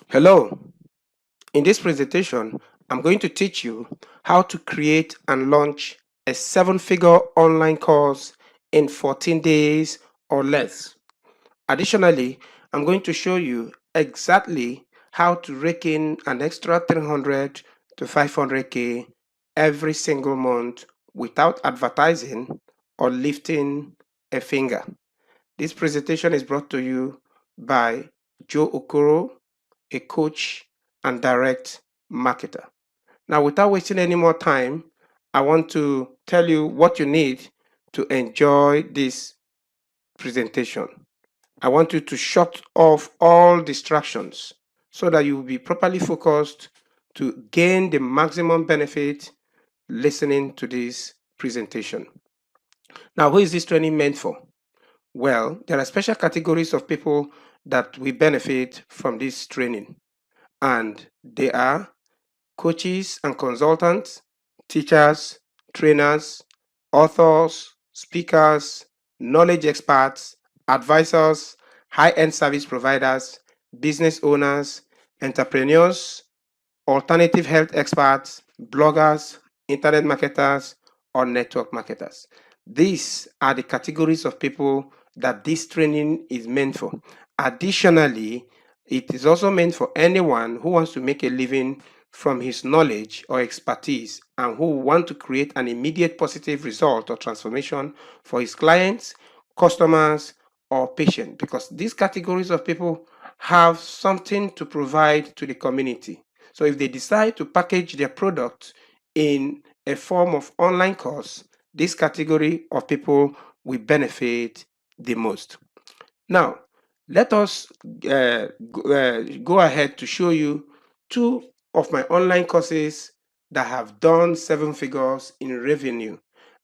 Hello, in this presentation, I'm going to teach you how to create and launch a 7-figure online course in 14 days or less. Additionally, I'm going to show you exactly how to rake in an extra 300 to 500K every single month without advertising or lifting a finger. This presentation is brought to you by Joe Okoro, a coach and direct marketer. Now, without wasting any more time, I want to tell you what you need to enjoy this presentation. I want you to shut off all distractions so that you will be properly focused to gain the maximum benefit listening to this presentation. Now, who is this training meant for? Well, there are special categories of people that will benefit from this training, and they are coaches and consultants, teachers, trainers, authors, speakers, knowledge experts, advisors, high-end service providers, business owners, entrepreneurs, alternative health experts, bloggers, internet marketers, or network marketers. These are the categories of people that this training is meant for. Additionally, it is also meant for anyone who wants to make a living from his knowledge or expertise and who want to create an immediate positive result or transformation for his clients, customers, or patients, because these categories of people have something to provide to the community. So if they decide to package their product in a form of online course, this category of people will benefit the most. Now, let us go ahead to show you two of my online courses that have done 7 figures in revenue.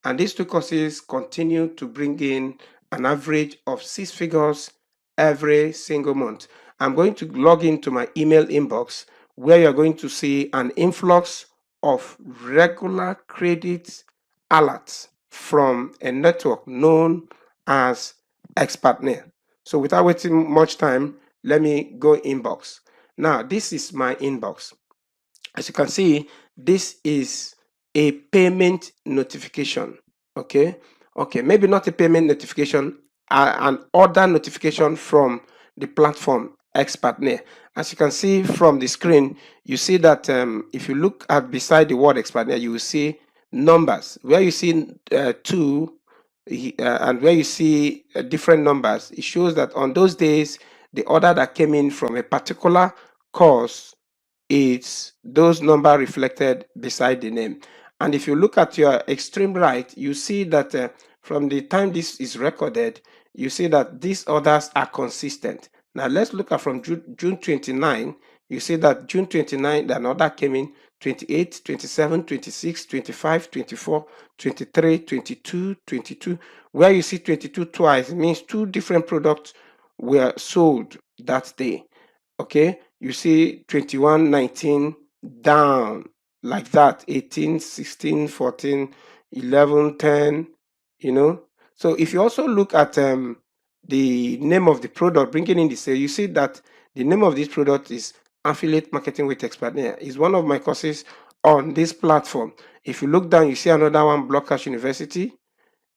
And these two courses continue to bring in an average of 6 figures every single month. I'm going to log into my email inbox where you're going to see an influx of regular credit alerts from a network known as Xpartner. So without wasting much time, let me go inbox. Now, this is my inbox. As you can see, this is a payment notification. Okay, maybe not a payment notification, an order notification from the platform Xpartner. As you can see from the screen, you see that if you look at beside the word Xpartner, you will see numbers. Where you see two and where you see different numbers, it shows that on those days, the order that came in from a particular course, it's those number reflected beside the name. And if you look at your extreme right, you see that from the time this is recorded, you see that these orders are consistent. Now let's look at from June 29. You see that June 29, the order came in 28, 27, 26, 25, 24, 23, 22, 22. Where you see 22 twice, it means two different products were sold that day. Okay, you see 21, 19 down like that, 18, 16, 14, 11, 10, you know. So if you also look at the name of the product bringing in the sale, you see that the name of this product is Affiliate Marketing with Expertner. Is one of my courses on this platform. If you look down, you see another one, Blockcash University.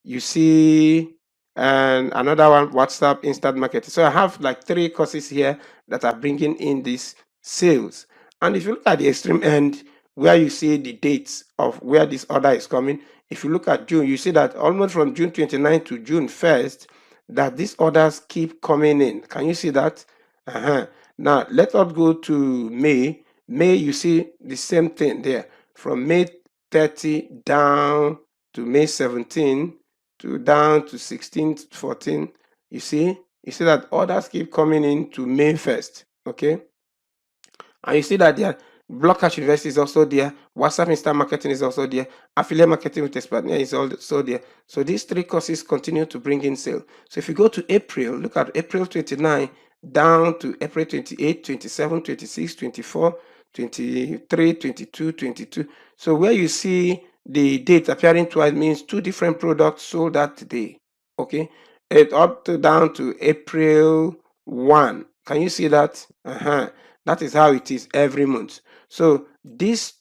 You see and another one, WhatsApp Instant Marketing. So I have like 3 courses here that are bringing in these sales. And if you look at the extreme end where you see the dates of where this order is coming, if you look at June, you see that almost from June 29 to June 1st, that these orders keep coming in. Can you see that? Now let us go to May. May, you see the same thing there. From May 30 down to May 17 to down to 16, 14. You see that orders keep coming in to May 1st. Okay, and you see that there Blockcash University is also there, WhatsApp Instant Marketing is also there, Affiliate Marketing with Expertner is also there. So these 3 courses continue to bring in sale. So if you go to April, look at April 29 down to April 28, 27, 26, 24, 23, 22, 22. So where you see the date appearing twice means 2 different products sold that day. Okay, it up to down to April 1. Can you see that? That is how it is every month. So these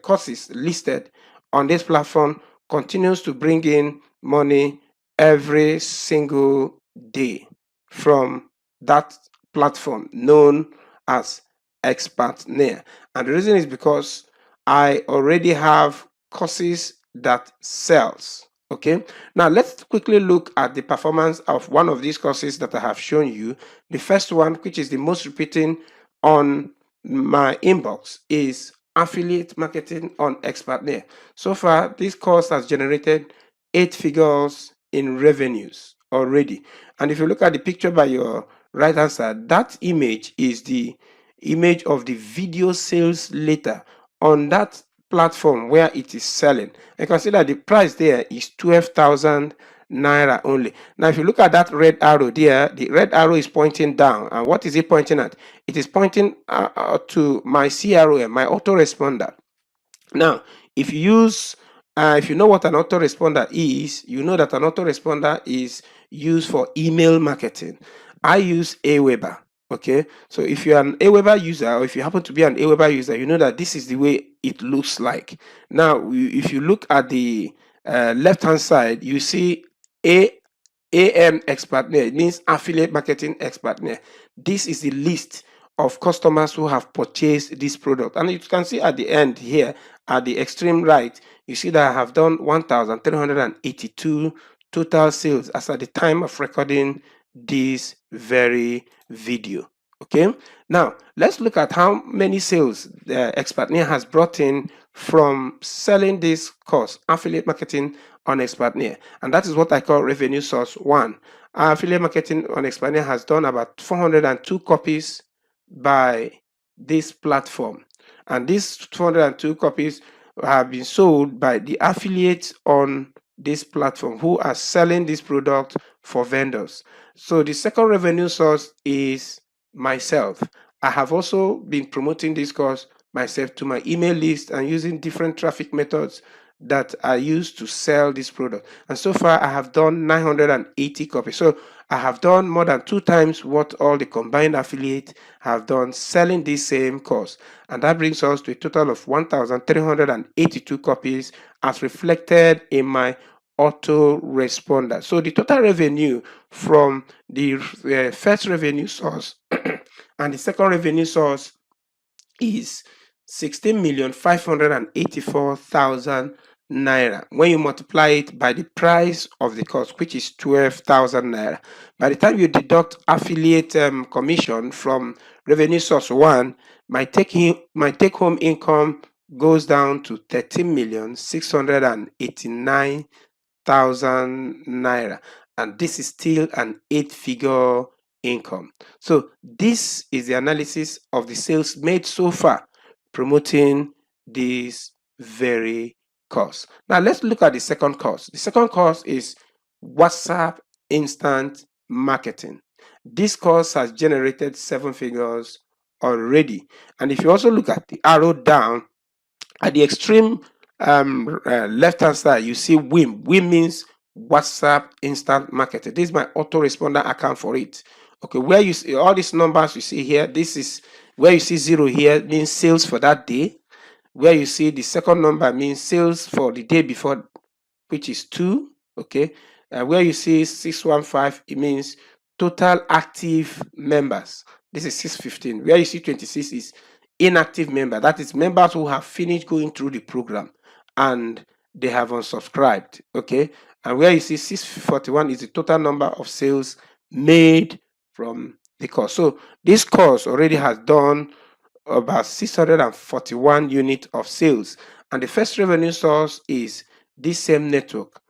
courses listed on this platform continues to bring in money every single day from that platform known as Expertnaire. And the reason is because I already have courses that sells. Okay, now let's quickly look at the performance of one of these courses that I have shown you. The first one, which is the most repeating on my inbox, is affiliate marketing on Expertnaire. So far, this course has generated 8 figures in revenues already. And if you look at the picture by your right hand side, that image is the image of the video sales later on that platform where it is selling. You can see that the price there is 12,000 naira only. Now, if you look at that red arrow there, the red arrow is pointing down. And what is it pointing at? It is pointing to my CRM, my autoresponder. Now, if you use, if you know what an autoresponder is, you know that an autoresponder is used for email marketing. I use Aweber. Okay, so if you're an Aweber user, or if you happen to be an Aweber user, you know that this is the way it looks like. Now, if you look at the left hand side, you see AM Expertnaire. It means affiliate marketing Expertnaire. This is the list of customers who have purchased this product, and you can see at the end here at the extreme right, you see that I have done 1,382 total sales as at the time of recording this very video. Okay, now let's look at how many sales Expertnaire has brought in from selling this course, affiliate marketing on Expertnaire, and that is what I call revenue source one. Affiliate marketing on Expertnaire has done about 402 copies by this platform, and these 202 copies have been sold by the affiliates on this platform who are selling this product for vendors. So the second revenue source is myself. I have also been promoting this course myself to my email list and using different traffic methods that I use to sell this product. And so far, I have done 980 copies. So I have done more than 2 times what all the combined affiliates have done selling this same course. And that brings us to a total of 1,382 copies as reflected in my autoresponder. So the total revenue from the first revenue source and the second revenue source is 16,584,000 naira. When you multiply it by the price of the course, which is 12,000 naira, by the time you deduct affiliate commission from revenue source one, my take home income goes down to 13,689,000 naira, and this is still an 8-figure income. So this is the analysis of the sales made so far promoting this very course. Now let's look at the second course. The second course is WhatsApp instant marketing. This course has generated 7 figures already, and if you also look at the arrow down at the extreme left hand side, you see WIM. WIM means WhatsApp instant marketing. This is my autoresponder account for it. Okay, where you see all these numbers you see here, this is where you see 0 here means sales for that day. Where you see the second number means sales for the day before, which is 2. Okay, where you see 615, it means total active members. This is 615. Where you see 26 is inactive member. That is members who have finished going through the program and they have unsubscribed. Okay, and where you see 641 is the total number of sales made from the course. So this course already has done about 641 units of sales, and the first revenue source is this same network,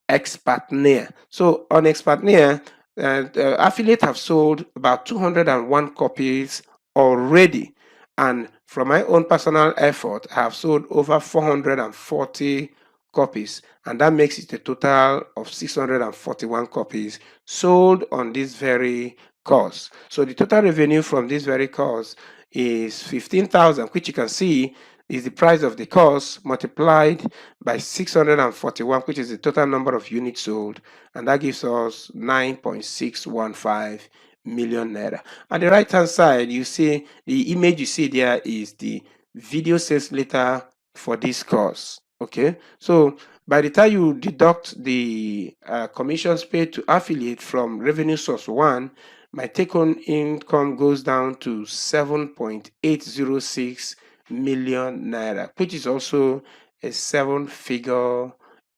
Expertnaire. So on Expertnaire, affiliates have sold about 201 copies already, and from my own personal effort, I have sold over 440 copies, and that makes it a total of 641 copies sold on this very course. So the total revenue from this very course is 15,000, which you can see is the price of the course multiplied by 641, which is the total number of units sold, and that gives us 9.615 million naira. At the right hand side, you see the image you see there is the video sales letter for this course. Okay, so by the time you deduct the commissions paid to affiliate from revenue source one, my take-home income goes down to 7.806 million naira, which is also a seven-figure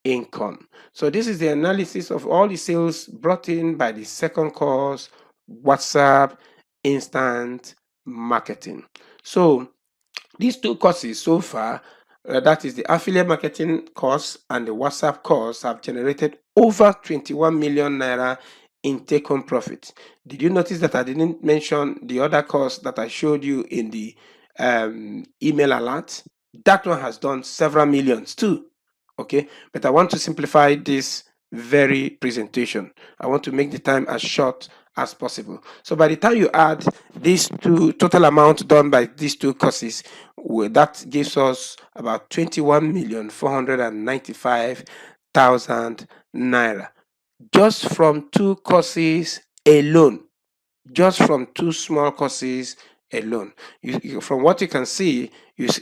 income. So this is the analysis of all the sales brought in by the second course, WhatsApp instant marketing. So these two courses so far, that is the affiliate marketing course and the WhatsApp course, have generated over 21 million naira in take-home profit. Did you notice that I didn't mention the other course that I showed you in the email alert? That one has done several millions too. Okay, but I want to simplify this very presentation. I want to make the time as short as possible. So by the time you add these two total amount done by these two courses, that gives us about 21,495,000 naira just from two courses alone. Just from two small courses alone. From what you can see,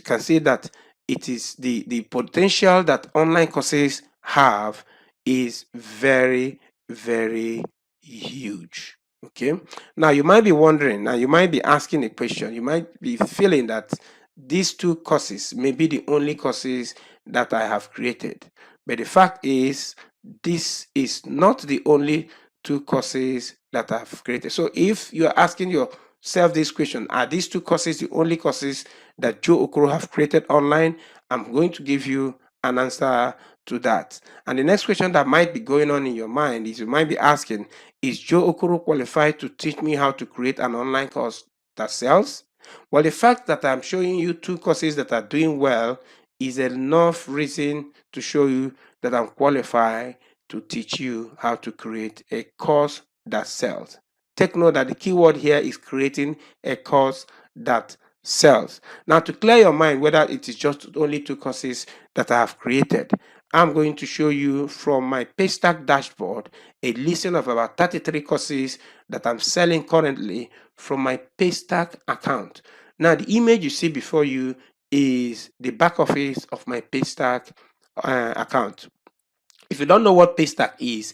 can see that it is the potential that online courses have is very, very huge. Okay, now you might be wondering, now you might be asking a question, you might be feeling that these two courses may be the only courses that I have created, but the fact is this is not the only two courses that I've created. So if you're asking yourself this question, are these two courses the only courses that Joe Okoro have created online? I'm going to give you an answer to that. And the next question that might be going on in your mind is, you might be asking, is Joe Okoro qualified to teach me how to create an online course that sells? Well, the fact that I'm showing you two courses that are doing well is enough reason to show you that I'm qualified to teach you how to create a course that sells. Take note that the keyword here is creating a course that sells. Now, to clear your mind whether it is just only two courses that I have created, I'm going to show you from my Paystack dashboard a listing of about 33 courses that I'm selling currently from my Paystack account. Now, the image you see before you is the back office of my Paystack account. If you don't know what Paystack is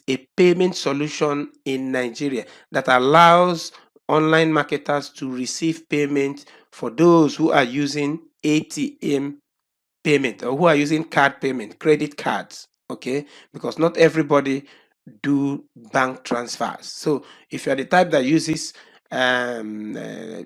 a payment solution in Nigeria that allows online marketers to receive payment for those who are using ATM payment or who are using card payment, credit cards. Okay, because not everybody do bank transfers. So if you're the type that uses um, uh,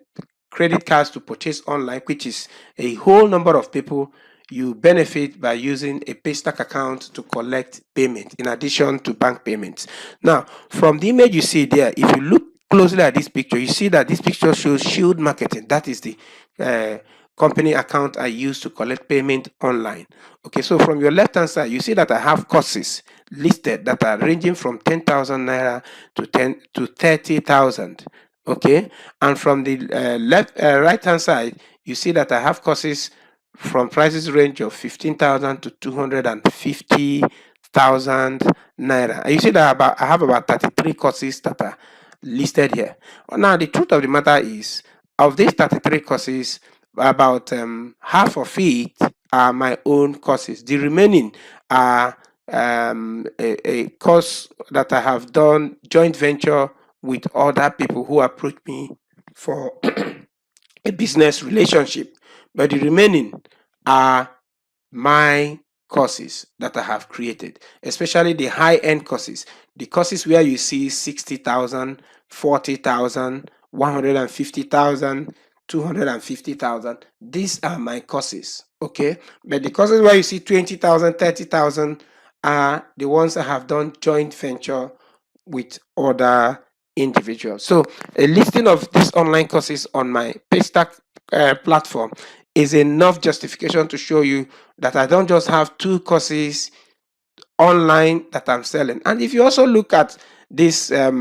credit cards to purchase online, which is a whole number of people, you benefit by using a Paystack account to collect payment in addition to bank payments. Now, from the image you see there, if you look closely at this picture, you see that this picture shows Shield Marketing. That is the company account I use to collect payment online. Okay, so from your left hand side, you see that I have courses listed that are ranging from 10,000 naira to 30,000. Okay, and from the right hand side, you see that I have courses from prices range of 15,000 to 250,000 naira. And you see that I have about 33 courses that are listed here. Now, the truth of the matter is, of these 33 courses, about half of it are my own courses. The remaining are a course that I have done joint venture with other people who approach me for a business relationship. But the remaining are my courses that I have created, especially the high-end courses, the courses where you see 60,000, 40,000, 150,000, 250,000. These are my courses, okay? But the courses where you see 20,000, 30,000 are the ones I have done joint venture with other individuals. So a listing of these online courses on my Paystack platform is enough justification to show you that I don't just have two courses online that I'm selling. And if you also look at this at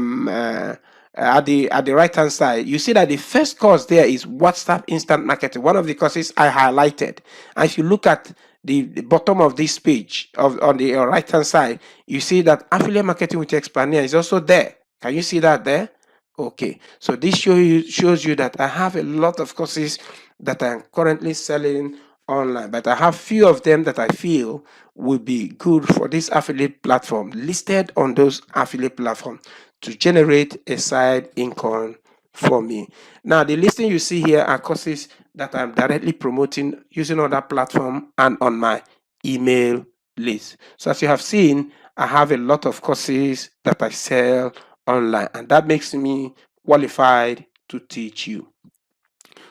the right hand side, you see that the first course there is WhatsApp instant marketing, one of the courses I highlighted. And if you look at the bottom of this page on the right hand side, you see that affiliate marketing with Expander is also there. Can you see that there? Okay, so this shows you that I have a lot of courses that I'm currently selling online, but I have few of them that I feel will be good for this affiliate platform, listed on those affiliate platform to generate a side income for me. Now, the listing you see here are courses that I'm directly promoting using other platform and on my email list. So as you have seen, I have a lot of courses that I sell online, and that makes me qualified to teach you.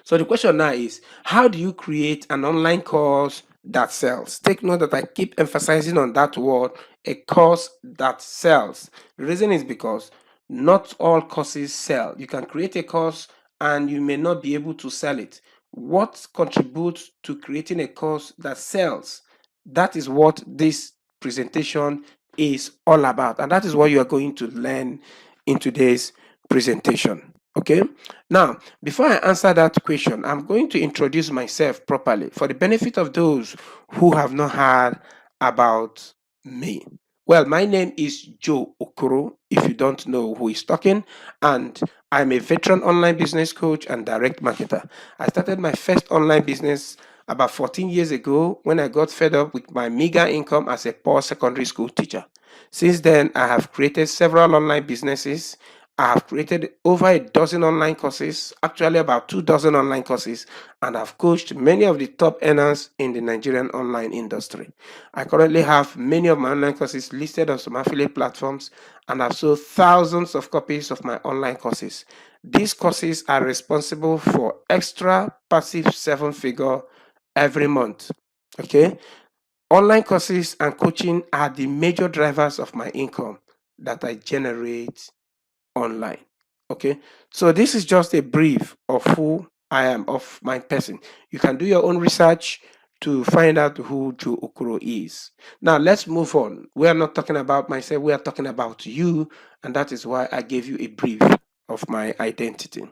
So the question now is, how do you create an online course that sells? Take note that I keep emphasizing on that word, a course that sells. The reason is because not all courses sell. You can create a course and you may not be able to sell it. What contributes to creating a course that sells? That is what this presentation is all about, and that is what you are going to learn in today's presentation. Okay, now before I answer that question, I'm going to introduce myself properly for the benefit of those who have not heard about me. Well, my name is Joe Okoro, if you don't know who is talking, and I'm a veteran online business coach and direct marketer. I started my first online business about 14 years ago when I got fed up with my meager income as a poor secondary school teacher. Since then, I have created several online businesses. I have created over a dozen online courses, actually about 2 dozen online courses, and I've coached many of the top earners in the Nigerian online industry. I currently have many of my online courses listed on some affiliate platforms, and I've sold thousands of copies of my online courses. These courses are responsible for extra passive seven figure every month. Okay, online courses and coaching are the major drivers of my income that I generate online. Okay, so this is just a brief of who I am, of my person. You can do your own research to find out who Joe Okoro is. Now let's move on. We are not talking about myself, we are talking about you, and that is why I gave you a brief of my identity.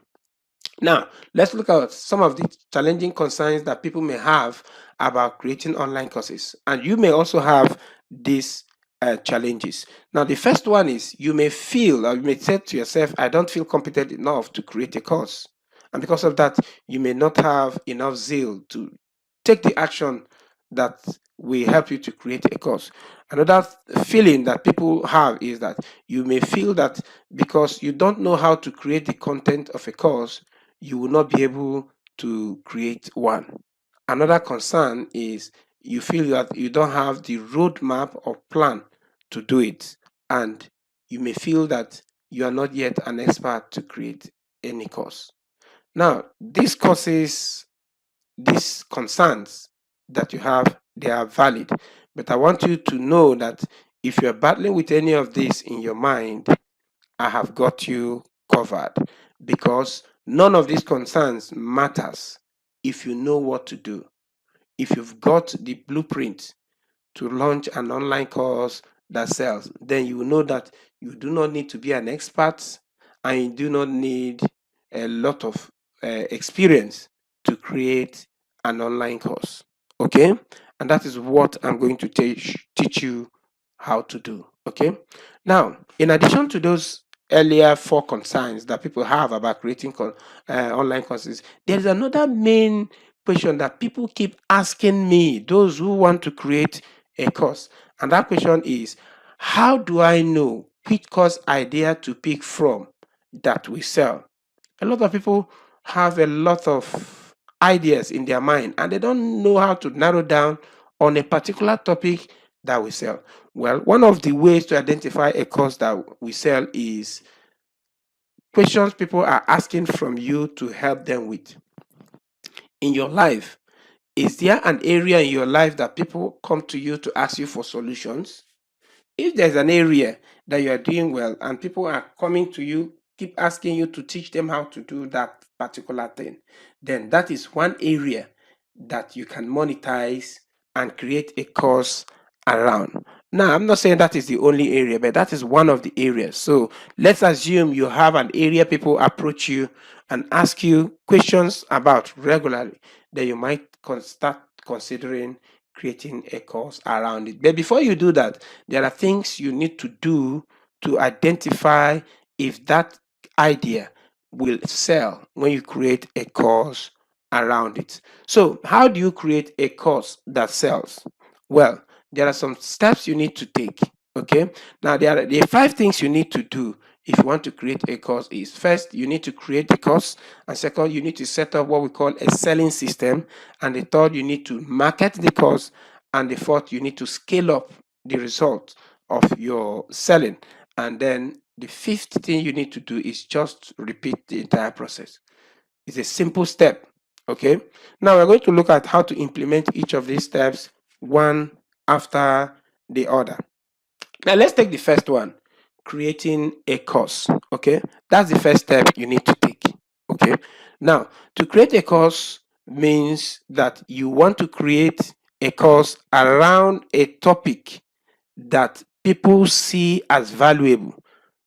Now, let's look at some of the challenging concerns that people may have about creating online courses. And you may also have these challenges. Now, the first one is you may feel, or you may say to yourself, I don't feel competent enough to create a course. And because of that, you may not have enough zeal to take the action that will help you to create a course. Another feeling that people have is that you may feel that because you don't know how to create the content of a course, you will not be able to create one. Another concern is you feel that you don't have the roadmap or plan to do it, and you may feel that you are not yet an expert to create any course. Now, these courses, these concerns that you have, they are valid, but I want you to know that if you're battling with any of this in your mind, I have got you covered, because none of these concerns matters if you know what to do. If you've got the blueprint to launch an online course that sells, then you will know that you do not need to be an expert and you do not need a lot of experience to create an online course. Okay, and that is what I'm going to teach you how to do. Okay, now in addition to those earlier four concerns that people have about creating online courses, there is another main question that people keep asking me, those who want to create a course. And that question is, how do I know which course idea to pick from that we sell? A lot of people have a lot of ideas in their mind and they don't know how to narrow down on a particular topic that we sell. Well, one of the ways to identify a course that we sell is questions people are asking from you to help them with. In your life, is there an area in your life that people come to you to ask you for solutions? If there's an area that you are doing well and people are coming to you, keep asking you to teach them how to do that particular thing, then that is one area that you can monetize and create a course around. Now, I'm not saying that is the only area, but that is one of the areas. So let's assume you have an area people approach you and ask you questions about regularly, then you might start considering creating a course around it. But before you do that, there are things you need to do to identify if that idea will sell when you create a course around it. So, how do you create a course that sells? Well, there are some steps you need to take. Okay. Now, there are the 5 things you need to do if you want to create a course. Is first, you need to create the course, and second, you need to set up what we call a selling system, and the third, you need to market the course, and the fourth, you need to scale up the result of your selling. And then the fifth thing you need to do is just repeat the entire process. It's a simple step. Okay. Now we're going to look at how to implement each of these steps one after the other. Now let's take the first one, creating a course. Okay. That's the first step you need to take. Okay. Now, to create a course means that you want to create a course around a topic that people see as valuable.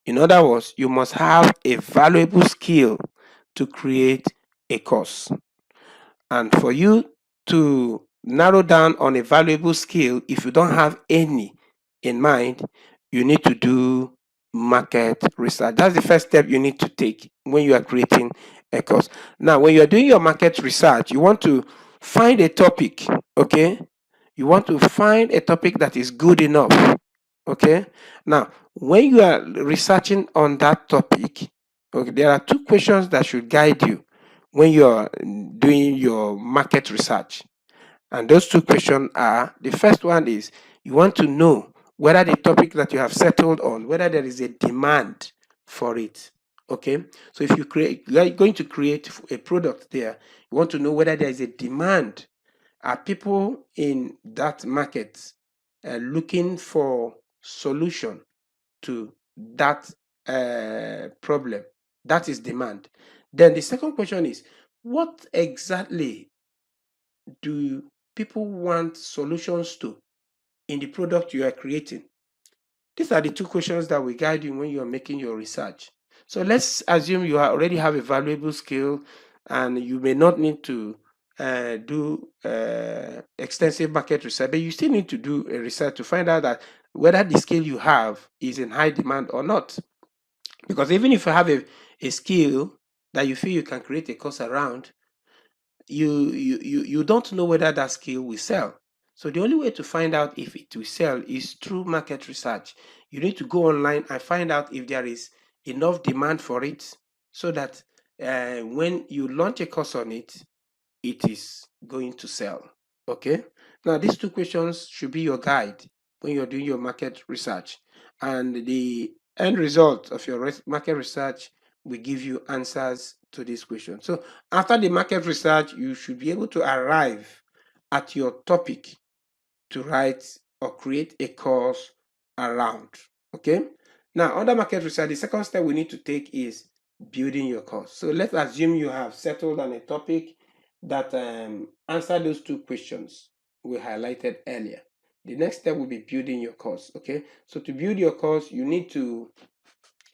In other words, you must have a valuable skill to create a course. And for you to narrow down on a valuable skill, if you don't have any in mind, you need to do market research. That's the first step you need to take when you are creating a course. Now, when you are doing your market research, you want to find a topic, okay? You want to find a topic that is good enough, okay? Now, when you are researching on that topic, okay, there are 2 questions that should guide you when you are doing your market research. And those 2 questions are, the first one is you want to know whether the topic that you have settled on, whether there is a demand for it. Okay. So if you are going to create a product there, you want to know whether there is a demand. Are people in that market looking for solution to that problem? That is demand. Then the second question is, what exactly do people want solutions to in the product you are creating? These are the 2 questions that will guide you when you are making your research. So let's assume you already have a valuable skill and you may not need to do extensive market research, but you still need to do a research to find out that whether the skill you have is in high demand or not. Because even if you have a skill that you feel you can create a course around, you don't know whether that skill will sell. So the only way to find out if it will sell is through market research. You need to go online and find out if there is enough demand for it, so that when you launch a course on it, it is going to sell. Okay. Now, these 2 questions should be your guide when you're doing your market research, and the end result of your market research will give you answers to these questions. So, after the market research, you should be able to arrive at your topic to write or create a course around. Okay. Now, under market research, the second step we need to take is building your course. So let's assume you have settled on a topic that answer those 2 questions we highlighted earlier. The next step will be building your course. Okay. So to build your course, you need to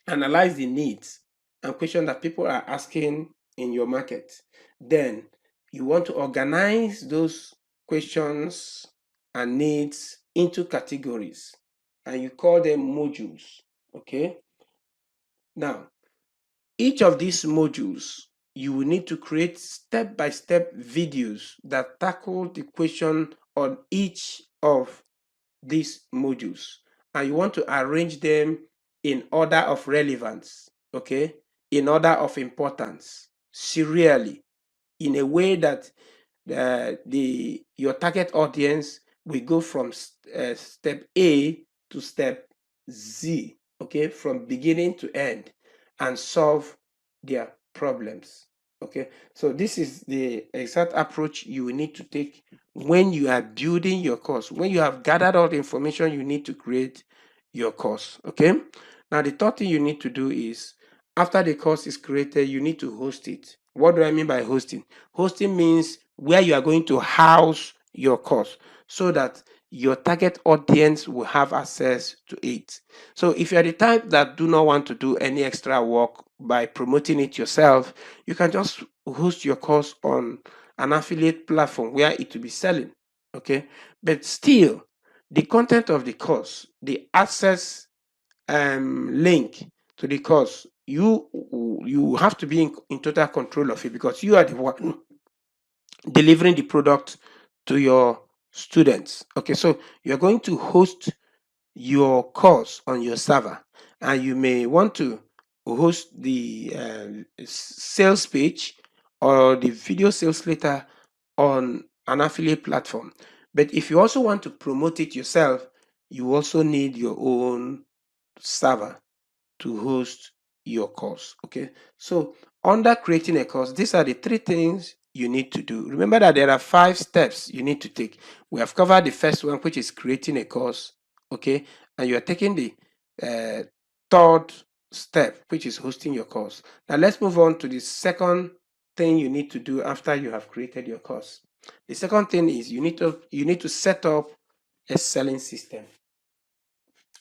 analyze the needs and questions that people are asking in your market. Then you want to organize those questions and needs into categories, and you call them modules. Okay. Now, each of these modules, you will need to create step-by-step videos that tackle the question on each of these modules, and you want to arrange them in order of relevance, okay, in order of importance, serially, in a way that the your target audience will go from step A to step Z, okay, from beginning to end, and solve their problems. Okay, so this is the exact approach you will need to take when you are building your course, when you have gathered all the information you need to create your course. Okay, now the third thing you need to do is, after the course is created, you need to host it. What do I mean by hosting? Hosting means where you are going to house your course so that your target audience will have access to it. So if you're the type that do not want to do any extra work by promoting it yourself, you can just host your course on an affiliate platform where it will be selling. Okay. But still, the content of the course, the access link to the course, you have to be in total control of it, because you are the one delivering the product to your students. Okay, so you're going to host your course on your server, and you may want to host the sales page or the video sales letter on an affiliate platform. But if you also want to promote it yourself, you also need your own server to host your course. Okay, so under creating a course, these are the three things you need to do. Remember that there are 5 steps you need to take. We have covered the first one, which is creating a course. Okay, and you are taking the uh, third step, which is hosting your course. Now let's move on to the second thing you need to do after you have created your course. The second thing is you need to set up a selling system.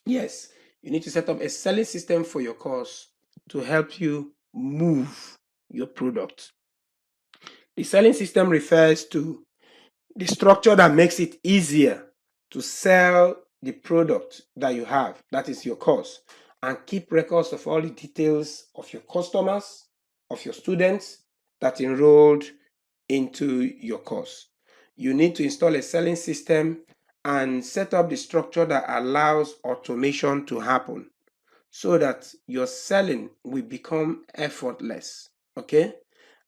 Yes, you need to set up a selling system for your course to help you move your product. The selling system refers to the structure that makes it easier to sell the product that you have, that is your course, and keep records of all the details of your customers, of your students that enrolled into your course. You need to install a selling system and set up the structure that allows automation to happen, so that your selling will become effortless. Okay?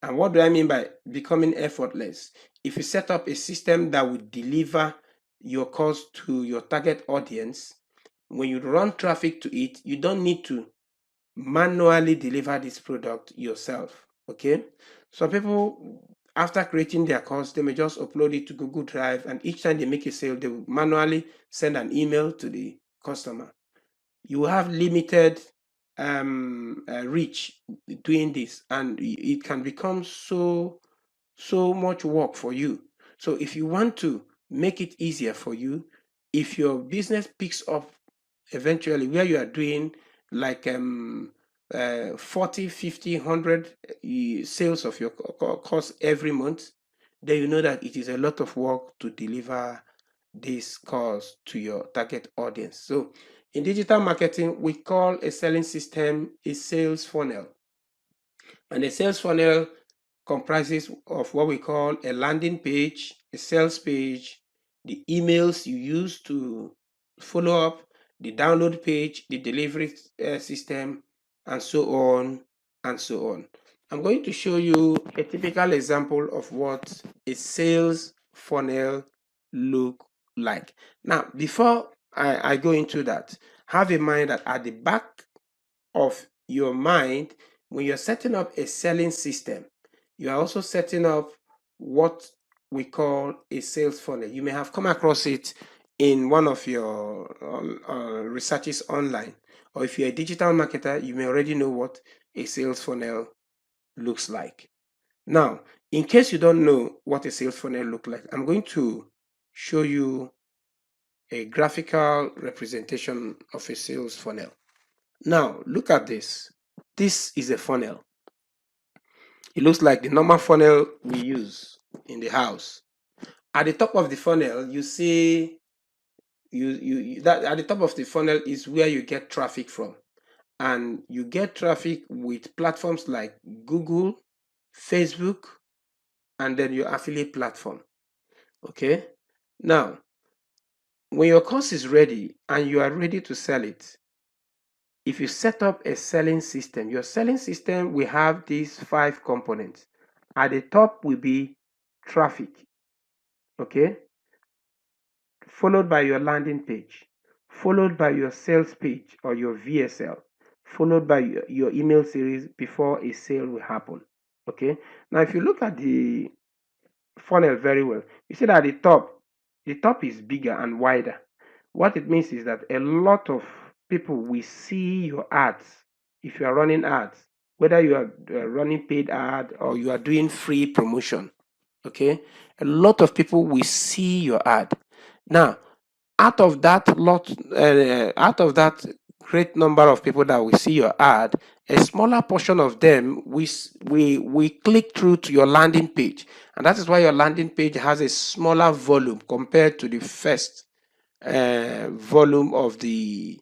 And what do I mean by becoming effortless? If you set up a system that will deliver your course to your target audience, when you run traffic to it, you don't need to manually deliver this product yourself. Okay? Some people, after creating their course, they may just upload it to Google Drive, and each time they make a sale, they will manually send an email to the customer. You have limited reach doing this, and it can become so much work for you. So if you want to make it easier for you, if your business picks up eventually, where you are doing like 40, 50, 100 sales of your course every month, then you know that it is a lot of work to deliver this course to your target audience. So in digital marketing, we call a selling system a sales funnel. And a sales funnel comprises of what we call a landing page, a sales page, the emails you use to follow up, the download page, the delivery system, and so on and so on. I'm going to show you a typical example of what a sales funnel look like. Now, before I go into that, have in mind that at the back of your mind, when you're setting up a selling system, you are also setting up what we call a sales funnel. You may have come across it in one of your researches online, or if you're a digital marketer, you may already know what a sales funnel looks like. Now, in case you don't know what a sales funnel looks like, I'm going to show you a graphical representation of a sales funnel. Now, look at this. This is a funnel. It looks like the normal funnel we use in the house. At the top of the funnel, you see that at the top of the funnel is where you get traffic from. And you get traffic with platforms like Google, Facebook, and then your affiliate platform. Okay? Now, when your course is ready and you are ready to sell it, if you set up a selling system, your selling system will have these 5 components. At the top will be traffic, okay, followed by your landing page, followed by your sales page or your VSL, followed by your email series before a sale will happen. Okay, now if you look at the funnel very well, you see that the top is bigger and wider. What it means is that a lot of people will see your ads. If you are running ads, whether you are running paid ad or you are doing free promotion, okay, a lot of people will see your ad. Now, out of that great number of people that will see your ad, a smaller portion of them we click through to your landing page, and that is why your landing page has a smaller volume compared to the first volume of the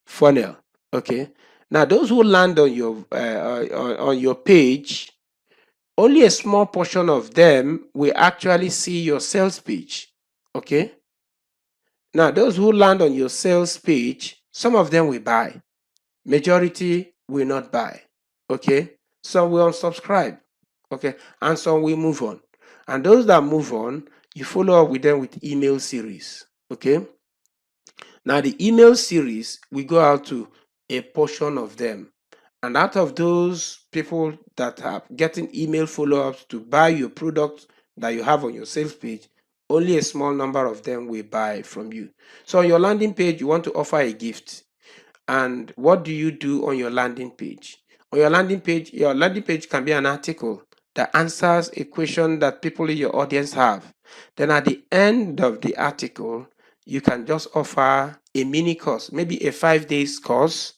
funnel. Okay. Now, those who land on your page, only a small portion of them will actually see your sales page. Okay. Now, those who land on your sales page, some of them will buy. Majority will not buy. Okay. Some will unsubscribe. Okay. And some will move on. And those that move on, you follow up with them with email series. Okay. Now, the email series, we go out to a portion of them. And out of those people that are getting email follow-ups to buy your product that you have on your sales page, only a small number of them will buy from you. So on your landing page, you want to offer a gift. And what do you do on your landing page? On your landing page can be an article that answers a question that people in your audience have. Then at the end of the article, you can just offer a mini course, maybe a 5 days course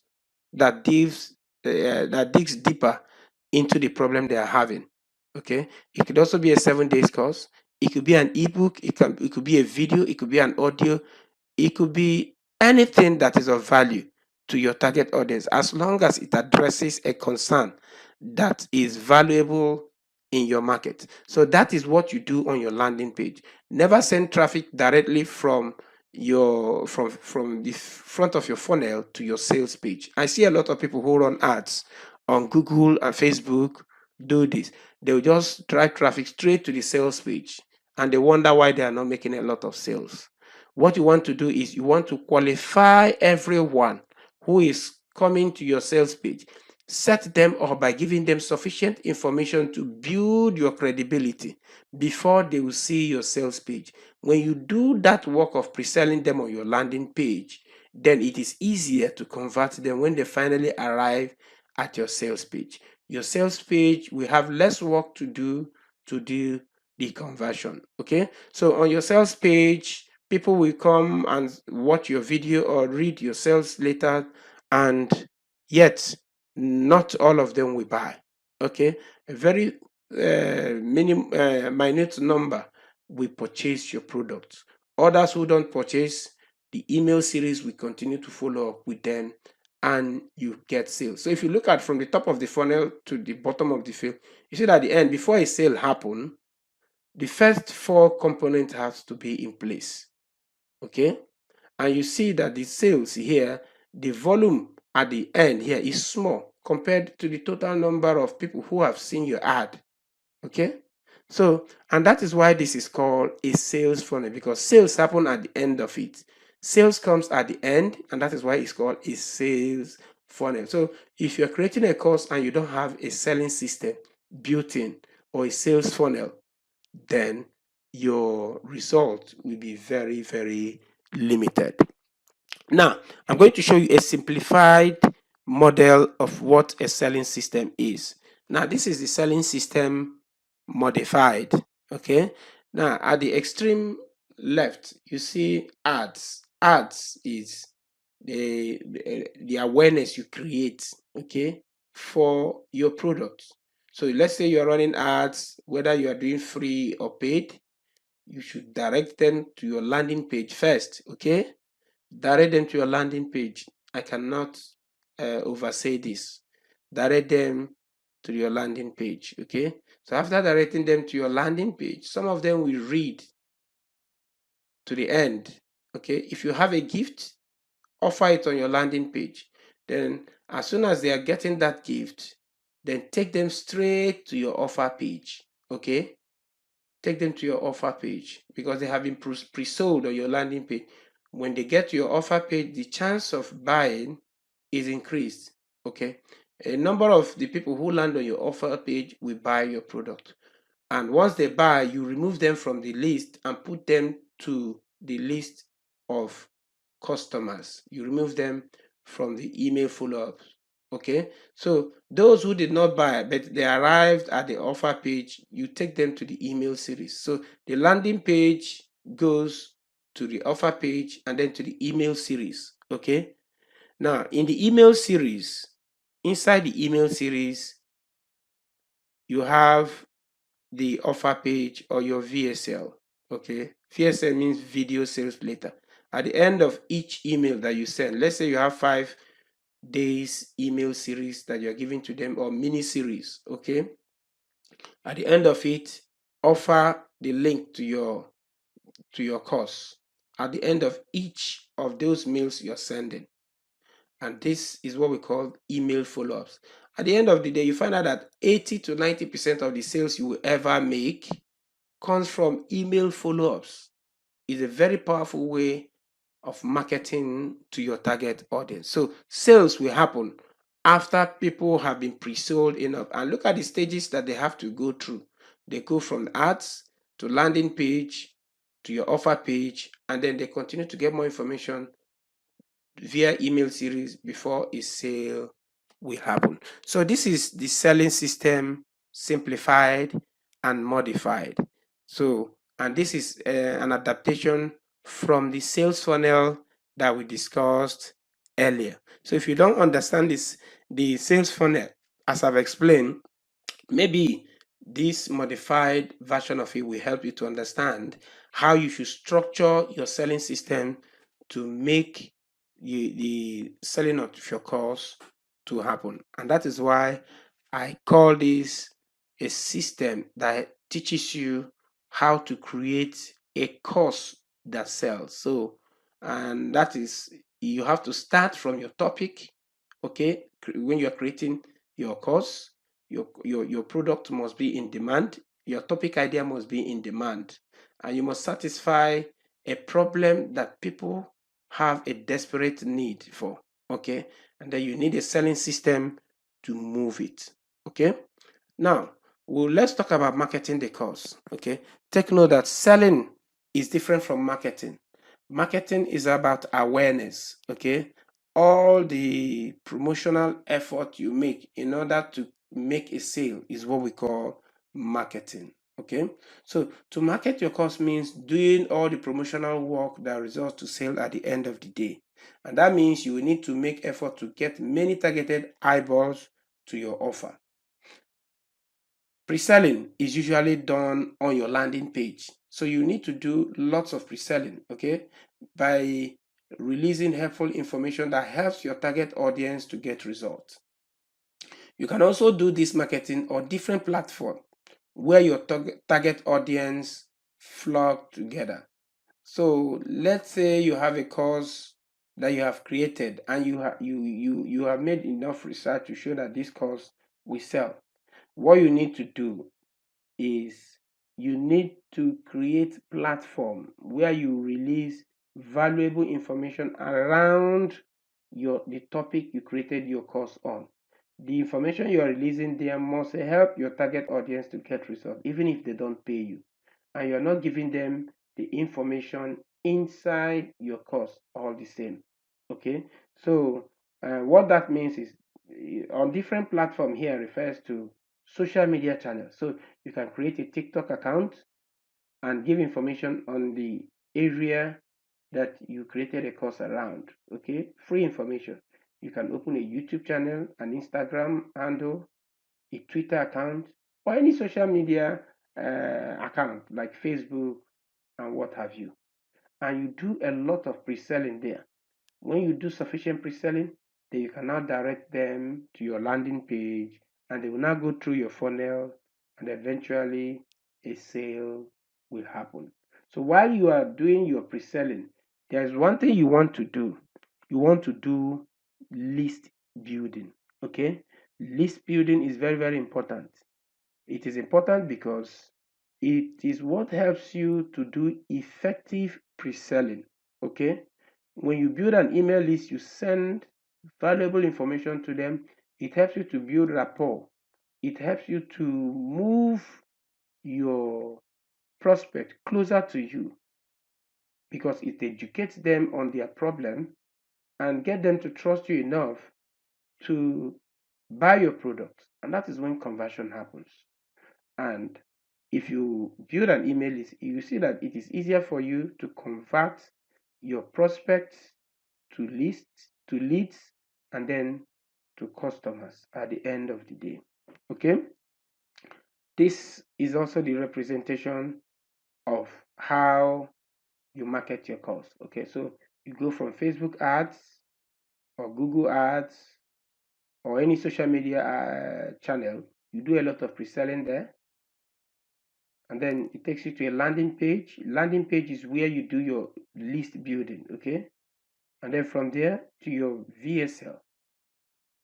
that digs deeper into the problem they are having. Okay, it could also be a 7 days course. It could be an ebook. It could be a video. It could be an audio. It could be anything that is of value to your target audience, as long as it addresses a concern that is valuable in your market. So that is what you do on your landing page. Never send traffic directly from the front of your funnel to your sales page. I see a lot of people who run ads on Google and Facebook do this. They'll just drive traffic straight to the sales page, and they wonder why they are not making a lot of sales. What you want to do is you want to qualify everyone who is coming to your sales page. Set them up by giving them sufficient information to build your credibility before they will see your sales page. When you do that work of pre-selling them on your landing page, then it is easier to convert them when they finally arrive at your sales page. Your sales page will have less work to do the conversion. Okay, so on your sales page, people will come and watch your video or read your sales letter, and yet not all of them will buy. Okay, a very minute number will purchase your product. Others who don't purchase, the email series will continue to follow up with them, and you get sales. So if you look at from the top of the funnel to the bottom of the field, you see that at the end, before a sale happen, the first four components has to be in place. Okay, and you see that the sales here, the volume at the end here is small compared to the total number of people who have seen your ad. Okay, so, and that is why this is called a sales funnel, because sales happen at the end of it. Sales comes at the end, and that is why it's called a sales funnel. So if you're creating a course and you don't have a selling system built in or a sales funnel, then your result will be very, very limited. Now, I'm going to show you a simplified model of what a selling system is. Now, this is the selling system modified. Okay. Now, at the extreme left, you see ads. Ads is the awareness you create, okay, for your product. So let's say you're running ads, whether you are doing free or paid, you should direct them to your landing page first. Okay, direct them to your landing page. I cannot oversay this. Direct them to your landing page. Okay, so after directing them to your landing page, some of them will read to the end. Okay, if you have a gift, offer it on your landing page. Then as soon as they are getting that gift, then take them straight to your offer page. Okay, take them to your offer page because they have been pre-sold on your landing page. When they get to your offer page, the chance of buying is increased. Okay, a number of the people who land on your offer page will buy your product, and once they buy, you remove them from the list and put them to the list of customers. You remove them from the email follow-ups. Okay, so those who did not buy but they arrived at the offer page, you take them to the email series. So the landing page goes to the offer page and then to the email series. Okay, now in the email series, inside the email series, you have the offer page or your VSL. Okay, VSL means video sales letter. At the end of each email that you send, let's say you have 5 days email series that you're giving to them, or mini series. Okay, at the end of it, offer the link to your course at the end of each of those mails you're sending. And this is what we call email follow-ups. At the end of the day, you find out that 80 to 90% of the sales you will ever make comes from email follow-ups. It's a very powerful way of marketing to your target audience. So sales will happen after people have been pre-sold enough. And look at the stages that they have to go through. They go from ads to landing page to your offer page, and then they continue to get more information via email series before a sale will happen. So this is the selling system simplified and modified. So, and this is an adaptation from the sales funnel that we discussed earlier. So if you don't understand this, the sales funnel, as I've explained, maybe this modified version of it will help you to understand how you should structure your selling system to make the selling of your course to happen. And that is why I call this a system that teaches you how to create a course that sells. So, and that is, you have to start from your topic. Okay, when you're creating your course, your product must be in demand, your topic idea must be in demand, and you must satisfy a problem that people have a desperate need for. Okay, and then you need a selling system to move it. Okay, now let's talk about marketing the course. Okay, take note that selling is different from marketing. Marketing is about awareness. Okay, all the promotional effort you make in order to make a sale is what we call marketing. Okay, so to market your course means doing all the promotional work that results to sale at the end of the day, and that means you will need to make effort to get many targeted eyeballs to your offer. Pre-selling is usually done on your landing page, so you need to do lots of pre-selling, okay, by releasing helpful information that helps your target audience to get results. You can also do this marketing on different platforms where your target audience flock together. So let's say you have a course that you have created, and you have made enough research to show that this course will sell. What you need to do is you need to create platform where you release valuable information around the topic you created your course on. The information you are releasing there must help your target audience to get results, even if they don't pay you, and you're not giving them the information inside your course all the same. Okay, so what that means is, on different platform here refers to social media channels. So you can create a TikTok account and give information on the area that you created a course around. Okay, free information. You can open a YouTube channel, an Instagram handle, a Twitter account, or any social media account like Facebook and what have you. And you do a lot of pre-selling there. When you do sufficient pre-selling, then you can now direct them to your landing page, and they will now go through your funnel, and eventually a sale will happen. So while you are doing your pre-selling, there's one thing you want to do. You want to do list building. Okay, list building is very, very important. It is important because it is what helps you to do effective pre-selling. Okay, when you build an email list, you send valuable information to them. It helps you to build rapport. It helps you to move your prospect closer to you because it educates them on their problem and get them to trust you enough to buy your product. And that is when conversion happens. And if you build an email list, you see that it is easier for you to convert your prospects to lists, to leads, and then to customers at the end of the day. Okay, this is also the representation of how you market your course. Okay, so you go from Facebook ads or Google ads or any social media channel, you do a lot of pre-selling there, and then it takes you to a landing page. Landing page is where you do your list building, okay? And then from there to your VSL.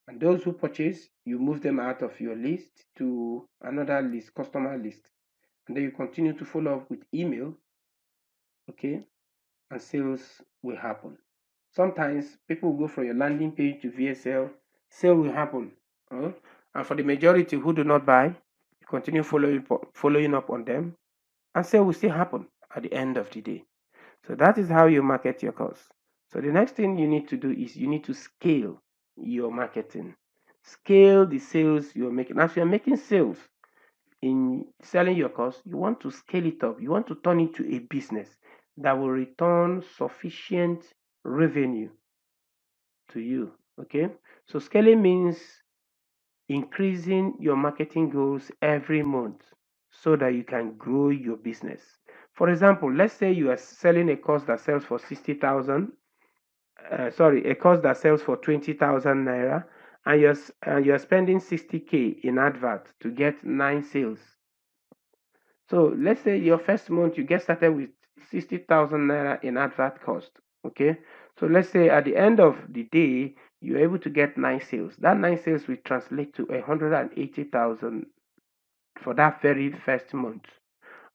And those who purchase, you move them out of your list to another list, customer list. And then you continue to follow up with email, okay? And sales will happen. Sometimes people will go from your landing page to VSL, sale will happen. And for the majority who do not buy, you continue following up on them, and sale will still happen at the end of the day. So that is how you market your course. So the next thing you need to do is you need to scale your marketing. Scale the sales you're making. As you're making sales in selling your course, you want to scale it up. You want to turn it to a business that will return sufficient revenue to you. Okay. So scaling means increasing your marketing goals every month so that you can grow your business. For example, let's say you are selling a course that sells for 60,000, a course that sells for 20,000 naira, and you're spending 60K in advert to get 9 sales. So let's say your first month you get started with 60,000 naira in advert cost. Okay. So let's say at the end of the day, you're able to get 9 sales. That 9 sales will translate to 180,000 for that very first month.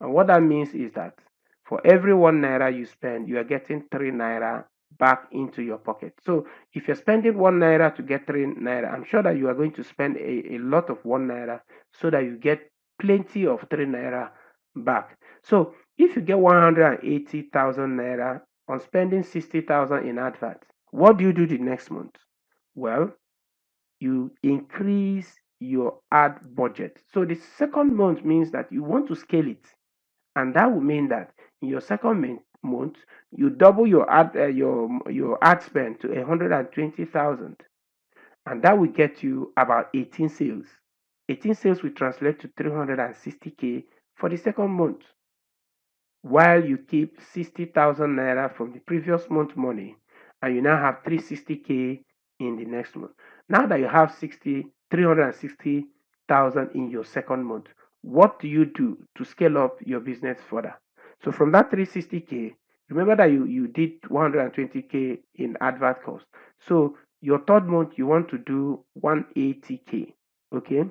And what that means is that for every 1 naira you spend, you are getting 3 naira back into your pocket. So if you're spending 1 naira to get 3 naira, I'm sure that you are going to spend a lot of 1 naira so that you get plenty of 3 naira back. So if you get 180,000 naira on spending 60,000 in advert, what do you do the next month? Well, you increase your ad budget. So the second month means that you want to scale it, and that will mean that in your second month you double your ad spend to 120,000, and that will get you about 18 sales. 18 sales will translate to 360K for the second month, while you keep 60,000 naira from the previous month money, and you now have 360K in the next month. Now that you have 360,000 in your second month, what do you do to scale up your business further? So from that 360K, remember that you did 120K in advert cost. So your third month, you want to do 180K. Okay.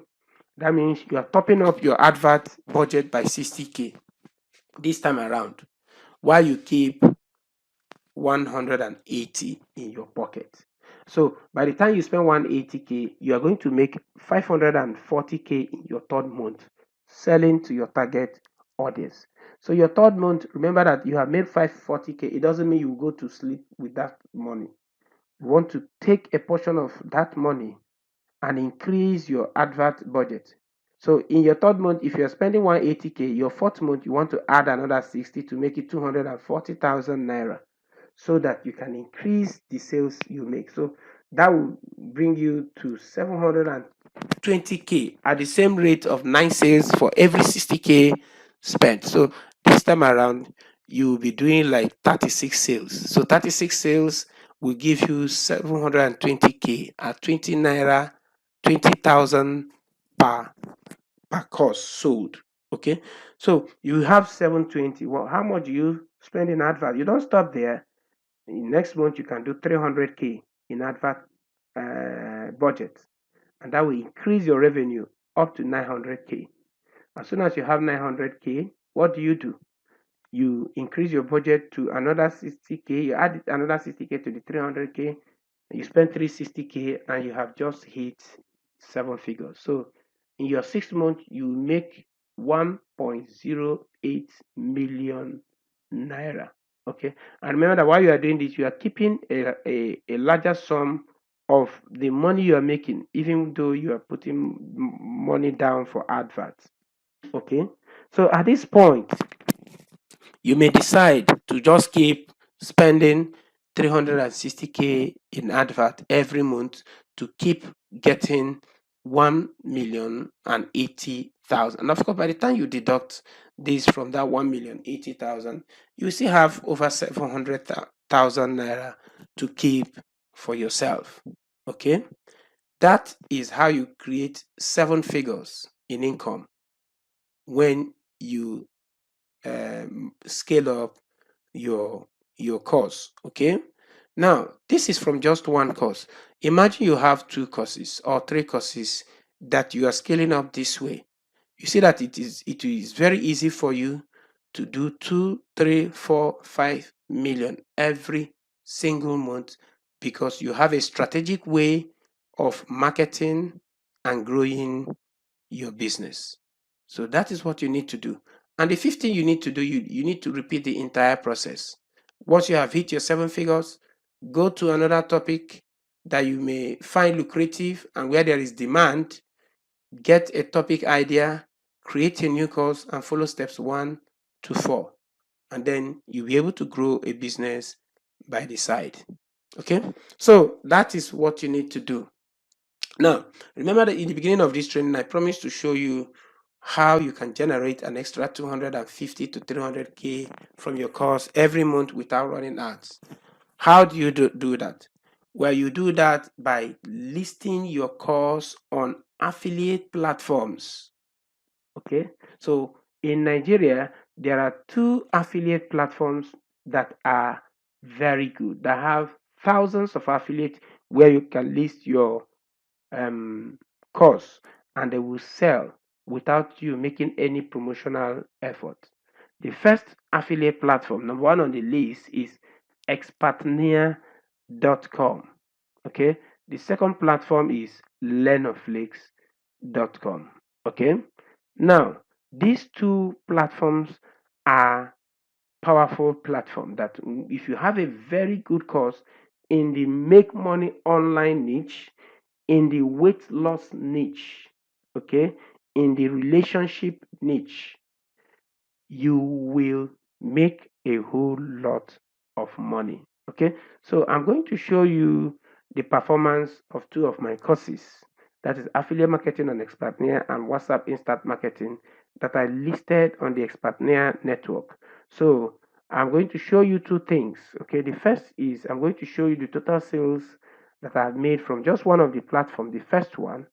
That means you are topping up your advert budget by 60K this time around, while you keep 180 in your pocket. So by the time you spend 180K, you are going to make 540K in your third month selling to your target audience. So your third month, remember that you have made 540K. It doesn't mean you go to sleep with that money. You want to take a portion of that money and increase your advert budget. So in your third month, if you're spending 180K, your fourth month, you want to add another 60 to make it 240,000 naira so that you can increase the sales you make. So that will bring you to 720K at the same rate of 9 sales for every 60K spent. So this time around, you will be doing like 36 sales. So 36 sales will give you 720K at 20 naira, 20,000 per course sold. Okay, so you have 720. Well, how much do you spend in advert? You don't stop there. Next month you can do 300K in advert budget, and that will increase your revenue up to 900K. As soon as you have 900K, what do? You increase your budget to another 60K, you add another 60K to the 300K, you spend 360K, and you have just hit 7 figures. So in your 6 months, you make 1.08 million naira. Okay, and remember that while you are doing this, you are keeping a larger sum of the money you are making, even though you are putting money down for adverts. Okay, so at this point, you may decide to just keep spending 360K in advert every month to keep getting 1,080,000. And of course, by the time you deduct this from that 1,080,000, you still have over 700,000 naira to keep for yourself. Okay. That is how you create 7 figures in income when you scale up your course. Okay, now this is from just one course. Imagine you have 2 courses or 3 courses that you are scaling up this way. You see that it is very easy for you to do 2, 3, 4, 5 million every single month, because you have a strategic way of marketing and growing your business. So that is what you need to do. And the fifth thing you need to do, you need to repeat the entire process. Once you have hit your 7 figures, go to another topic that you may find lucrative and where there is demand. Get a topic idea, create a new course, and follow steps 1 to 4. And then you'll be able to grow a business by the side. Okay, so that is what you need to do. Now, remember that in the beginning of this training, I promised to show you how you can generate an extra 250 to 300K from your course every month without running ads. How do you do that? Well, you do that by listing your course on affiliate platforms. Okay, so in Nigeria, there are 2 affiliate platforms that are very good, that have thousands of affiliates where you can list your um, course and they will sell without you making any promotional effort. The first affiliate platform, number one on the list, is expertnear.com. Okay, the second platform is learnoflakes.com. Okay, now these 2 platforms are powerful platform that if you have a very good course in the make money online niche, in the weight loss niche, okay, in the relationship niche, you will make a whole lot of money. Okay, so I'm going to show you the performance of 2 of my courses, that is affiliate marketing on Expertnear and WhatsApp instant marketing, that I listed on the Expertnear network. So I'm going to show you 2 things. Okay, the first is I'm going to show you the total sales that I've made from just one of the platform. The first one,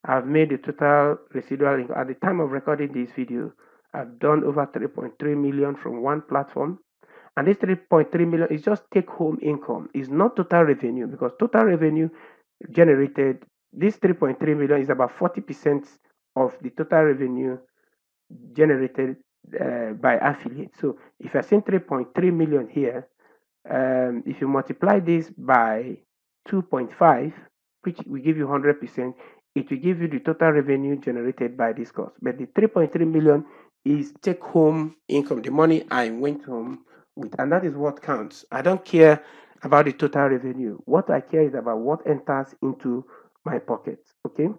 I've made a total residual income. At the time of recording this video, I've done over 3.3 million from one platform. And this 3.3 million is just take home income. It's not total revenue, because total revenue generated, this 3.3 million is about 40% of the total revenue generated by affiliate. So if you're seeing 3.3 million here, if you multiply this by 2.5, which will give you 100%, it will give you the total revenue generated by this course. But the 3.3 million is take home income, the money I went home with, and that is what counts. I don't care about the total revenue. What I care is about what enters into my pocket. Okay,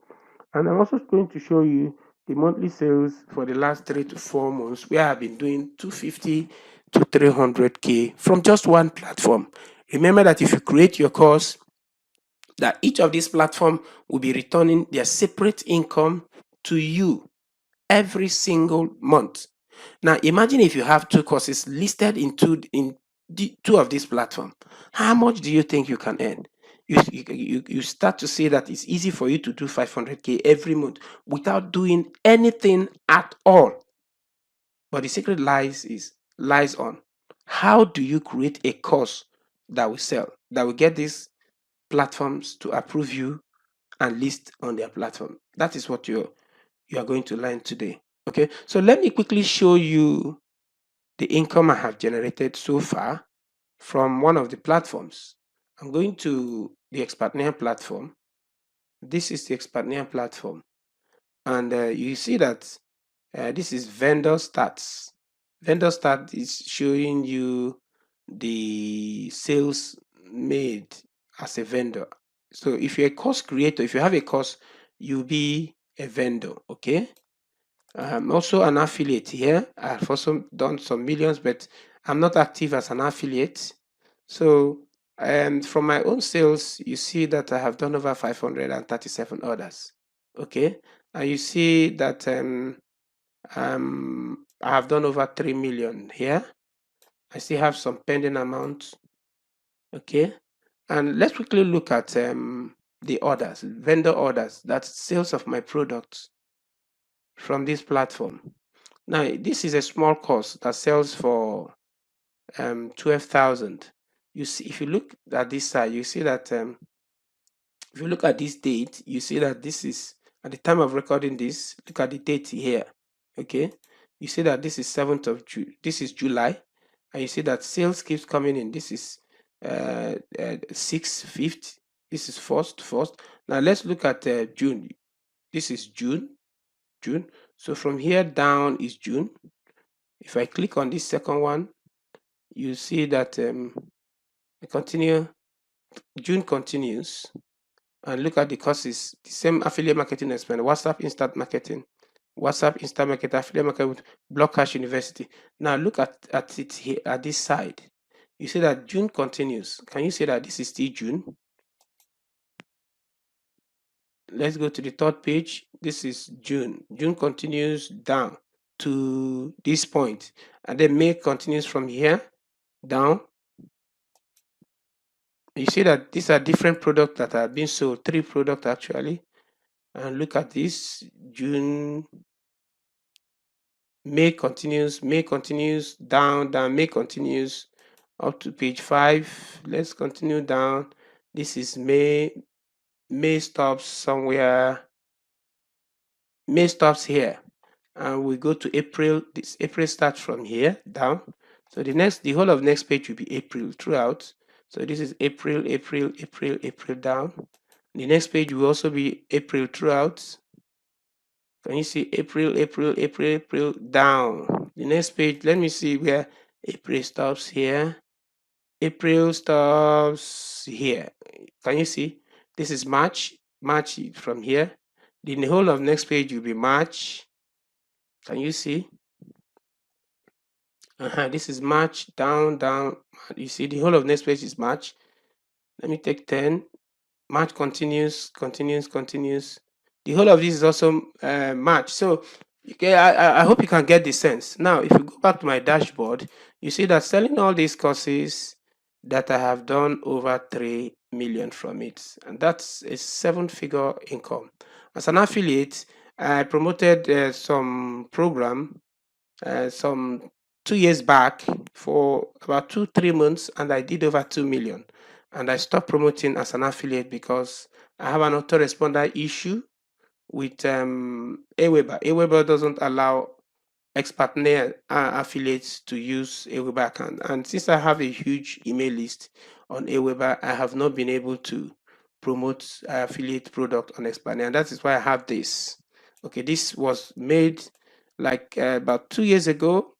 and I'm also going to show you the monthly sales for the last 3 to 4 months, where I've been doing 250 to 300K from just one platform. Remember that if you create your course, that each of these platforms will be returning their separate income to you every single month. Now imagine if you have 2 courses listed in two of these platforms. How much do you think you can earn? You start to see that it's easy for you to do 500K every month without doing anything at all. But the secret lies on how do you create a course that will sell, that will get these platforms to approve you and list on their platform. That is what you are going to learn today. Okay, so let me quickly show you the income I have generated so far from one of the platforms. I'm going to the Expertnear platform. This is the Expertnear platform, and you see that this is vendor stats. Vendor stat is showing you the sales made as a vendor. So if you're a course creator, if you have a course, you'll be a vendor. Okay, I'm also an affiliate here. I've also done some millions, but I'm not active as an affiliate. So, from my own sales, you see that I have done over 537 orders. Okay, and you see that I have done over 3 million here. I still have some pending amounts. Okay, and let's quickly look at the orders, vendor orders, that's sales of my products from this platform. Now, this is a small course that sells for 12,000. You see, if you look at this side, you see that if you look at this date, you see that this is at the time of recording this. Look at the date here. Okay, you see that this is 7th of June. This is July, and you see that sales keeps coming in. This is 6th, 5th. This is first. Now let's look at June. This is June. So from here down is June. If I click on this second one, you see that I continue. June continues, and look at the courses. The same affiliate marketing expense, WhatsApp instant marketing, WhatsApp instant marketing, affiliate marketing with Block Cash University. Now look at it here at this side. You see that June continues. Can you see that this is still June? Let's go to the third page. This is June. June continues down to this point, and then May continues from here down. You see that these are different products that are being sold, 3 products actually. And look at this, June, May continues down, May continues up to page 5. Let's continue down. This is May stops somewhere. May stops here, and we go to April. This April starts from here down. So the whole of next page will be April throughout. So this is April down. The next page will also be April throughout. Can you see April down? The next page, let me see where April stops here. April stops here. Can you see? This is March from here. The whole of next page will be March. Can you see? This is March down. You see the whole of next page is March. Let me take 10. March continues. The whole of this is also March. So okay, I hope you can get the sense. Now, if you go back to my dashboard, you see that selling all these courses that I have done over 3 million from it, and that's a 7-figure income. As an affiliate, I promoted some program some 2 years back for about 2-3 months, and I did over 2 million. And I stopped promoting as an affiliate because I have an autoresponder issue with Aweber. Aweber doesn't allow ex-partner affiliates to use Aweber account. And since I have a huge email list on Aweber, I have not been able to promote affiliate product on ex-partner. And that is why I have this. Okay, this was made like about 2 years ago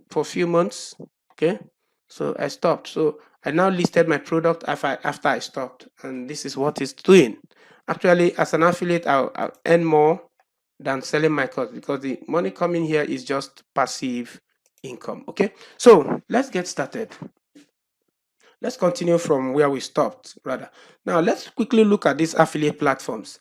for a few months. Okay, so I stopped. So I now listed my product after I stopped, and this is what it's doing. Actually, as an affiliate, I'll earn more than selling my course because the money coming here is just passive income. Okay, so let's get started. Let's continue from where we stopped, rather. Now, let's quickly look at these affiliate platforms.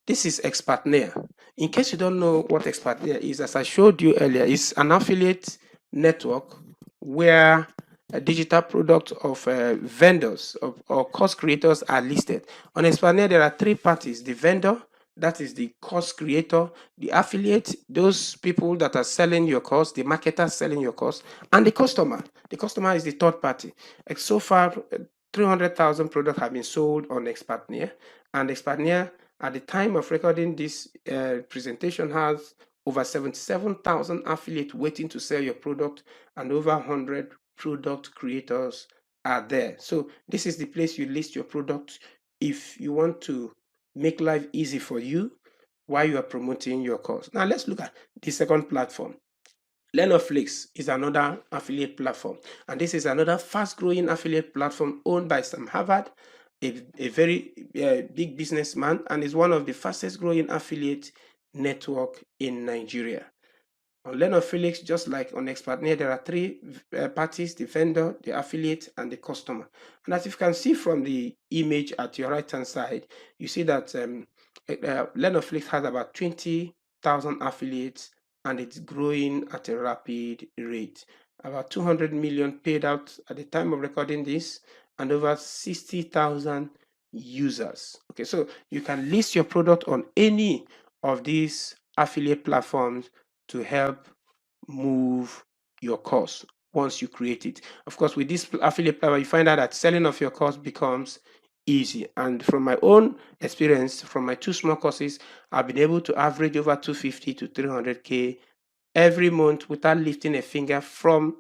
This is Expertnaire. In case you don't know what Expertnaire is, as I showed you earlier, it's an affiliate network where a digital product of vendors or course creators are listed. On Expertnaire, there are 3 parties: the vendor, that is the course creator; the affiliate, those people that are selling your course, the marketer selling your course; and the customer. The customer is the third party. Like so far, 300,000 products have been sold on Expertnaire, and Expertnaire at the time of recording this presentation has over 77,000 affiliates waiting to sell your product, and over 100 product creators are there. So this is the place you list your product if you want to make life easy for you while you are promoting your course. Now let's look at the second platform. Lenoflix is another affiliate platform, and this is another fast-growing affiliate platform owned by Sam Harvard, a very big businessman, and is one of the fastest-growing affiliate network in Nigeria. On Lenoflix, just like on Expertnaire, there are 3 parties: the vendor, the affiliate, and the customer. And as you can see from the image at your right-hand side, you see that Lenoflix has about 20,000 affiliates, and it's growing at a rapid rate. About 200 million paid out at the time of recording this, and over 60,000 users. Okay, so you can list your product on any of these affiliate platforms to help move your course once you create it. Of course, with this affiliate platform, you find out that selling of your course becomes easy. And from my own experience, from my 2 small courses, I've been able to average over 250 to 300K every month without lifting a finger from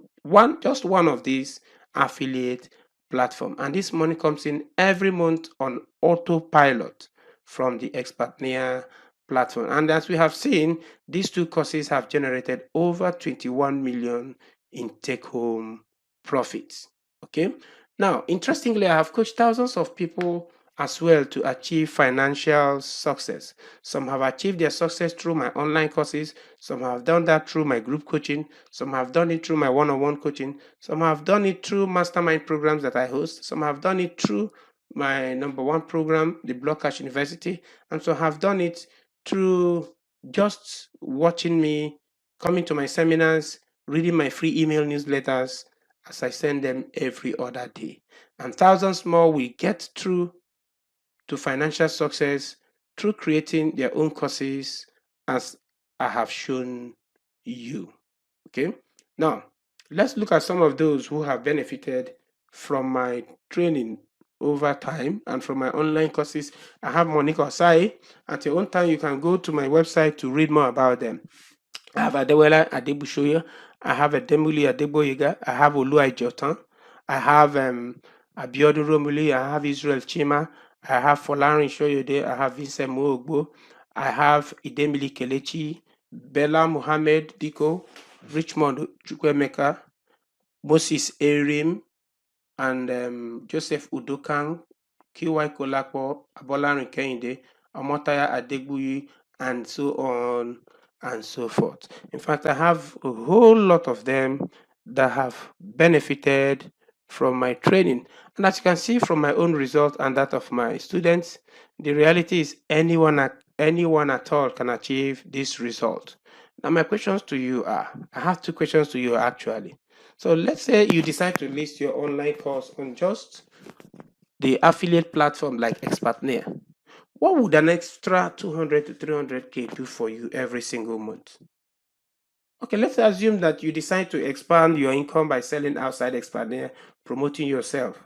just one of these affiliate platform. And this money comes in every month on autopilot from the Expertnia platform. And as we have seen, these 2 courses have generated over 21 million in take-home profits. Okay. Now, interestingly, I have coached thousands of people as well to achieve financial success. Some have achieved their success through my online courses. Some have done that through my group coaching. Some have done it through my one-on-one coaching. Some have done it through mastermind programs that I host. Some have done it through my #1 program, the Block Cash University. And some have done it through just watching me, coming to my seminars, reading my free email newsletters as I send them every other day. And thousands more will get through to financial success through creating their own courses as I have shown you. Okay, now let's look at some of those who have benefited from my training over time and from my online courses. I have Monique Osai. At your own time, you can go to my website to read more about them. I have Adewale Adebushoya. I have Ademuli Adeboyega. I have Oluwa Jotan. I have Abiodun Romuli. I have Israel Chima. I have Folarin Shoyode. I have Vincent Moogbo. I have Idemili Kelechi, Bella Muhammad Diko, Richmond Chukwemeka, Moses Erim, and Joseph Udokan, QY Kolapo, Abolarin Kehinde, Omotaya Adegbuyi, and so on and so forth. In fact, I have a whole lot of them that have benefited from my training. And as you can see from my own result and that of my students, the reality is anyone at all can achieve this result. Now, my questions to you are, I have 2 questions to you actually. So let's say you decide to list your online course on just the affiliate platform like Expertnia. What would an extra 200 to 300K do for you every single month? Okay, let's assume that you decide to expand your income by selling outside Expertnia, promoting yourself.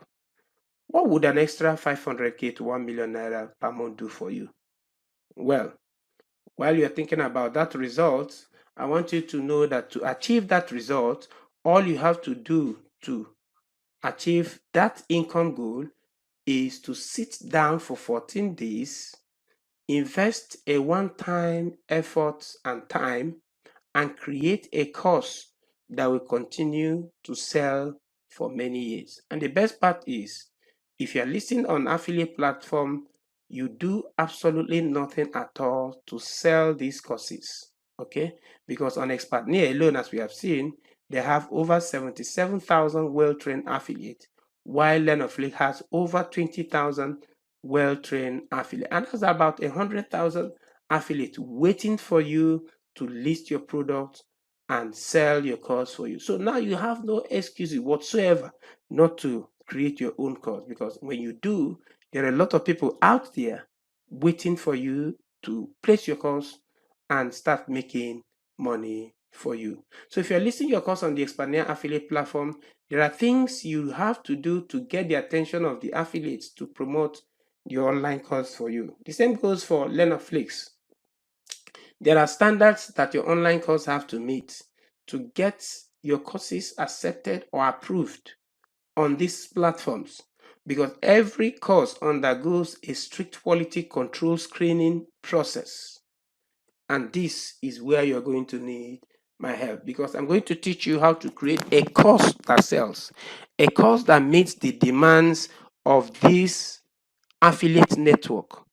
What would an extra 500K to 1 million naira per month do for you? Well, while you're thinking about that result, I want you to know that to achieve that result, all you have to do to achieve that income goal is to sit down for 14 days, invest a one-time effort and time, and create a course that will continue to sell for many years. And the best part is, if you're listing on affiliate platform, you do absolutely nothing at all to sell these courses, okay? Because on Expertnia alone, as we have seen, they have over 77,000 well-trained affiliates, while Learn has over 20,000 well-trained affiliates. And that's about 100,000 affiliates waiting for you to list your product and sell your course for you. So now you have no excuses whatsoever not to create your own course, because when you do, there are a lot of people out there waiting for you to place your course and start making money for you. So if you're listing your course on the Expander affiliate platform, there are things you have to do to get the attention of the affiliates to promote your online course for you. The same goes for Learnflix. There are standards that your online course have to meet to get your courses accepted or approved on these platforms, because every course undergoes a strict quality control screening process. And this is where you're going to need my help, because I'm going to teach you how to create a course that sells, a course that meets the demands of this affiliate network,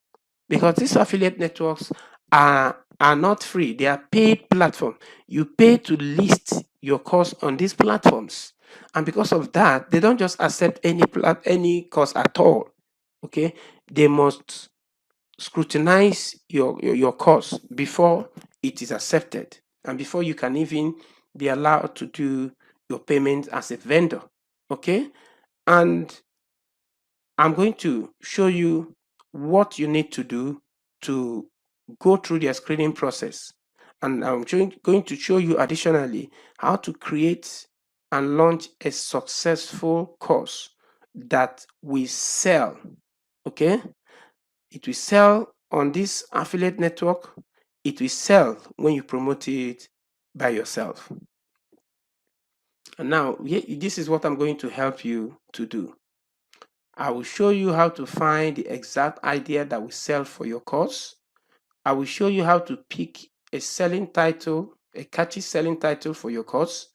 because these affiliate networks are not free. They are paid platform. You pay to list your course on these platforms, and because of that, they don't just accept any course at all. Okay, they must scrutinize your course before it is accepted, and before you can even be allowed to do your payment as a vendor. Okay, and I'm going to show you what you need to do to go through their screening process. And I'm going to show you additionally how to create and launch a successful course that we sell. Okay? It will sell on this affiliate network. It will sell when you promote it by yourself. And now, this is what I'm going to help you to do. I will show you how to find the exact idea that will sell for your course. I will show you how to pick a selling title, a catchy selling title for your course.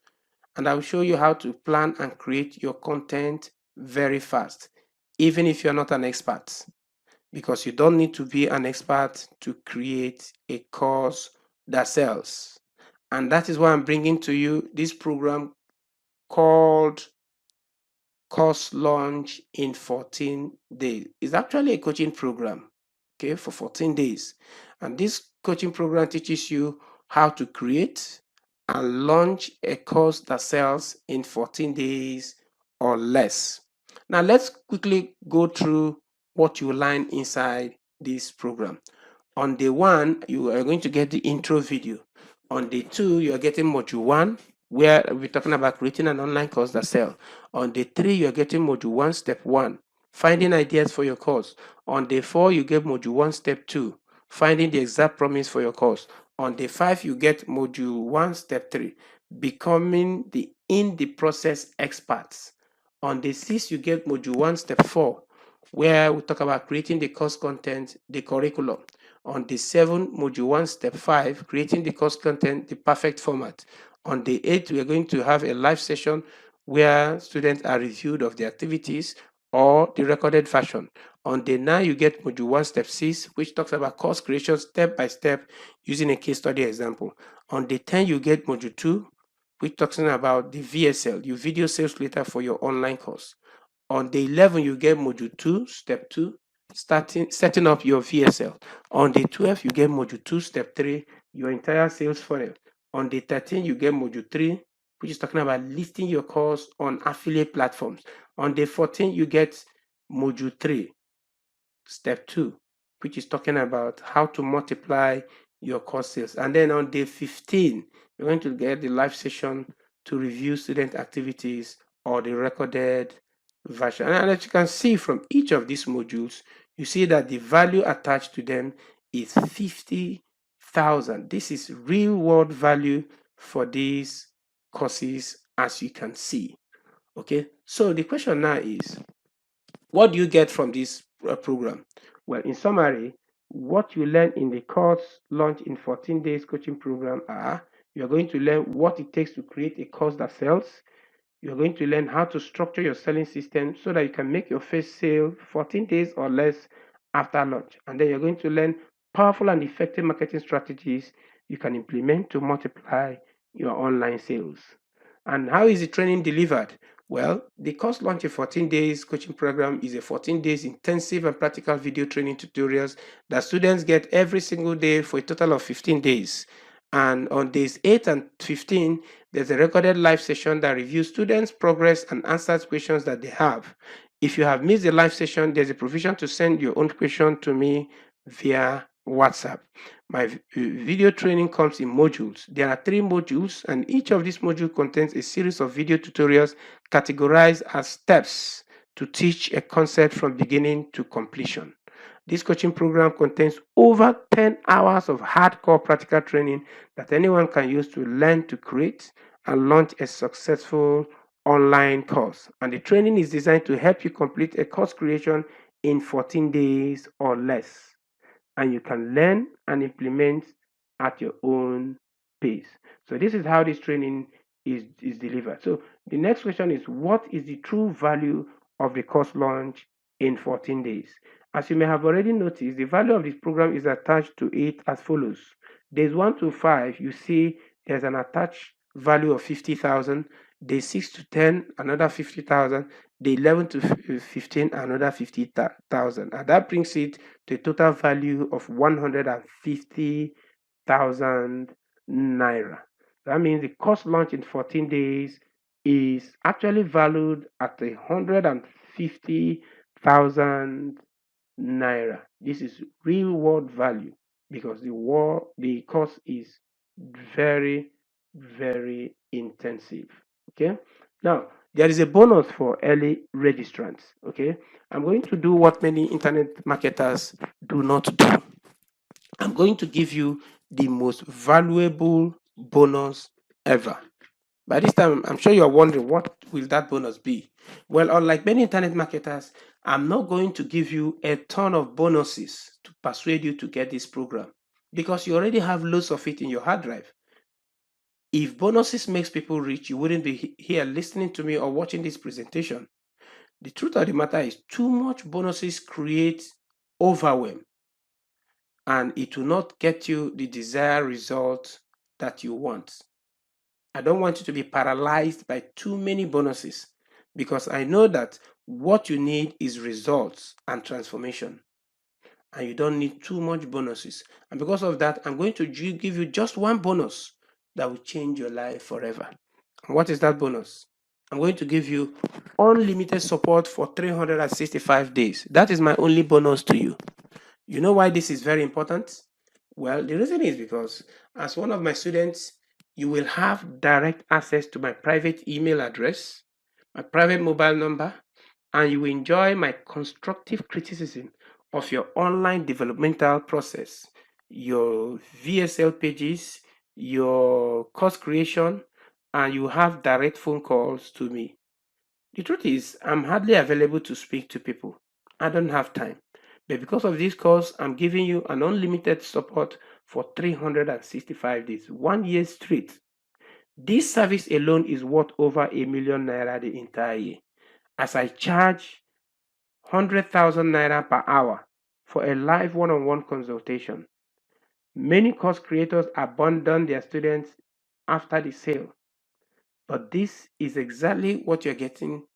And I will show you how to plan and create your content very fast, even if you're not an expert, because you don't need to be an expert to create a course that sells. And that is why I'm bringing to you this program called Course Launch in 14 Days. It's actually a coaching program, okay, for 14 days. And this coaching program teaches you how to create and launch a course that sells in 14 days or less. Now, let's quickly go through what you learn inside this program. On day one, you are going to get the intro video. On day two, you are getting module one, where we're talking about creating an online course that sells. On day three, you are getting module one, step one, finding ideas for your course. On day four, you get module one, step two, finding the exact promise for your course. On day five, you get module one, step three, becoming the in the process experts. On day six, you get module one, step four, where we talk about creating the course content, the curriculum. On day 7, module 1, step 5, creating the course content, the perfect format. On day 8, we are going to have a live session where students are reviewed of the activities or the recorded version. On day 9, you get module 1, step 6, which talks about course creation step by step using a case study example. On day 10, you get module 2, which talks about the VSL, your video sales later for your online course. On day 11, you get module 2, step 2, setting up your VSL. On day 12, you get module 2, step 3, your entire sales funnel. On day 13, you get module 3, which is talking about listing your course on affiliate platforms. On day 14, you get module 3, step 2, which is talking about how to multiply your course sales. And then on day 15, you're going to get the live session to review student activities or the recorded version. And as you can see from each of these modules, you see that the value attached to them is 50,000. This is real world value for these courses, as you can see. Okay, so the question now is, what do you get from this program? Well, in summary, what you learn in the course launch in 14 days coaching program are, you're going to learn what it takes to create a course that sells. You're going to learn how to structure your selling system so that you can make your first sale 14 days or less after launch. And then you're going to learn powerful and effective marketing strategies you can implement to multiply your online sales. And how is the training delivered? Well, the course launch in 14 days coaching program is a 14 days intensive and practical video training tutorials that students get every single day for a total of 15 days. And on days 8 and 15, there's a recorded live session that reviews students' progress and answers questions that they have. If you have missed the live session, there's a provision to send your own question to me via WhatsApp. My video training comes in modules. There are 3 modules, and each of these modules contains a series of video tutorials categorized as steps to teach a concept from beginning to completion. This coaching program contains over 10 hours of hardcore practical training that anyone can use to learn to create and launch a successful online course. And the training is designed to help you complete a course creation in 14 days or less. And you can learn and implement at your own pace. So this is how this training is delivered. So the next question is, what is the true value of the course launch in 14 days? As you may have already noticed, the value of this program is attached to it as follows. Days 1 to 5, you see there's an attached value of 50,000. Day 6 to 10, another 50,000. Day 11 to 15, another 50,000. And that brings it to a total value of 150,000 naira. That means the course launch in 14 days is actually valued at thousand naira. This is real world value because the course is very, very intensive. Okay. Now there is a bonus for early registrants. Okay. I'm going to do what many internet marketers do not do. I'm going to give you the most valuable bonus ever. By this time, I'm sure you're wondering what will that bonus be? Well, unlike many internet marketers, I'm not going to give you a ton of bonuses to persuade you to get this program because you already have loads of it in your hard drive. If bonuses makes people rich, you wouldn't be here listening to me or watching this presentation. The truth of the matter is too much bonuses create overwhelm and it will not get you the desired result that you want. I don't want you to be paralyzed by too many bonuses because I know that what you need is results and transformation, and you don't need too much bonuses. And because of that, I'm going to give you just one bonus that will change your life forever. And what is that bonus? I'm going to give you unlimited support for 365 days. That is my only bonus to you. You know why this is very important? Well, the reason is because as one of my students, you will have direct access to my private email address, my private mobile number, and you will enjoy my constructive criticism of your online developmental process, your VSL pages, your course creation, and you have direct phone calls to me. The truth is, I'm hardly available to speak to people. I don't have time. But because of this course, I'm giving you an unlimited support for 365 days, 1 year straight. This service alone is worth over ₦1 million the entire year, as I charge 100,000 naira per hour for a live one-on-one consultation. Many course creators abandon their students after the sale. But this is exactly what you're getting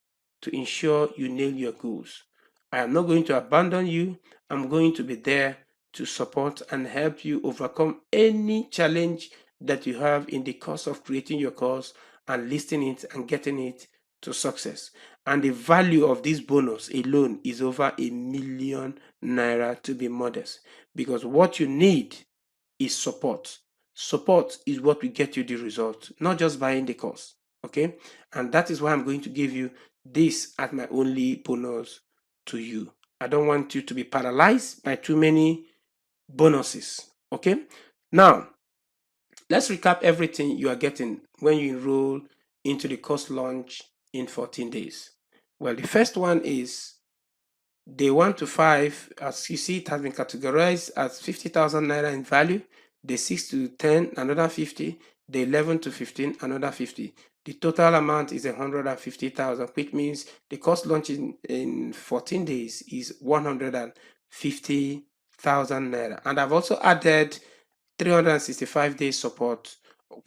to ensure you nail your goals. I am not going to abandon you. I'm going to be there to support and help you overcome any challenge that you have in the course of creating your course and listing it and getting it to success. And the value of this bonus alone is over ₦1 million to be modest, because what you need is support. Support is what will get you the result, not just buying the course. Okay, and that is why I'm going to give you this as my only bonus to you. I don't want you to be paralyzed by too many bonuses. Okay, now let's recap everything you are getting when you enroll into the course launch in 14 days. Well, the first one is day 1 to 5, as you see, it has been categorized as 50,000 naira in value. Day 6 to 10, another 50. Day 11 to 15, another 50. The total amount is 150,000, which means the course launch in 14 days is 150,000 naira. And I've also added 365 days support,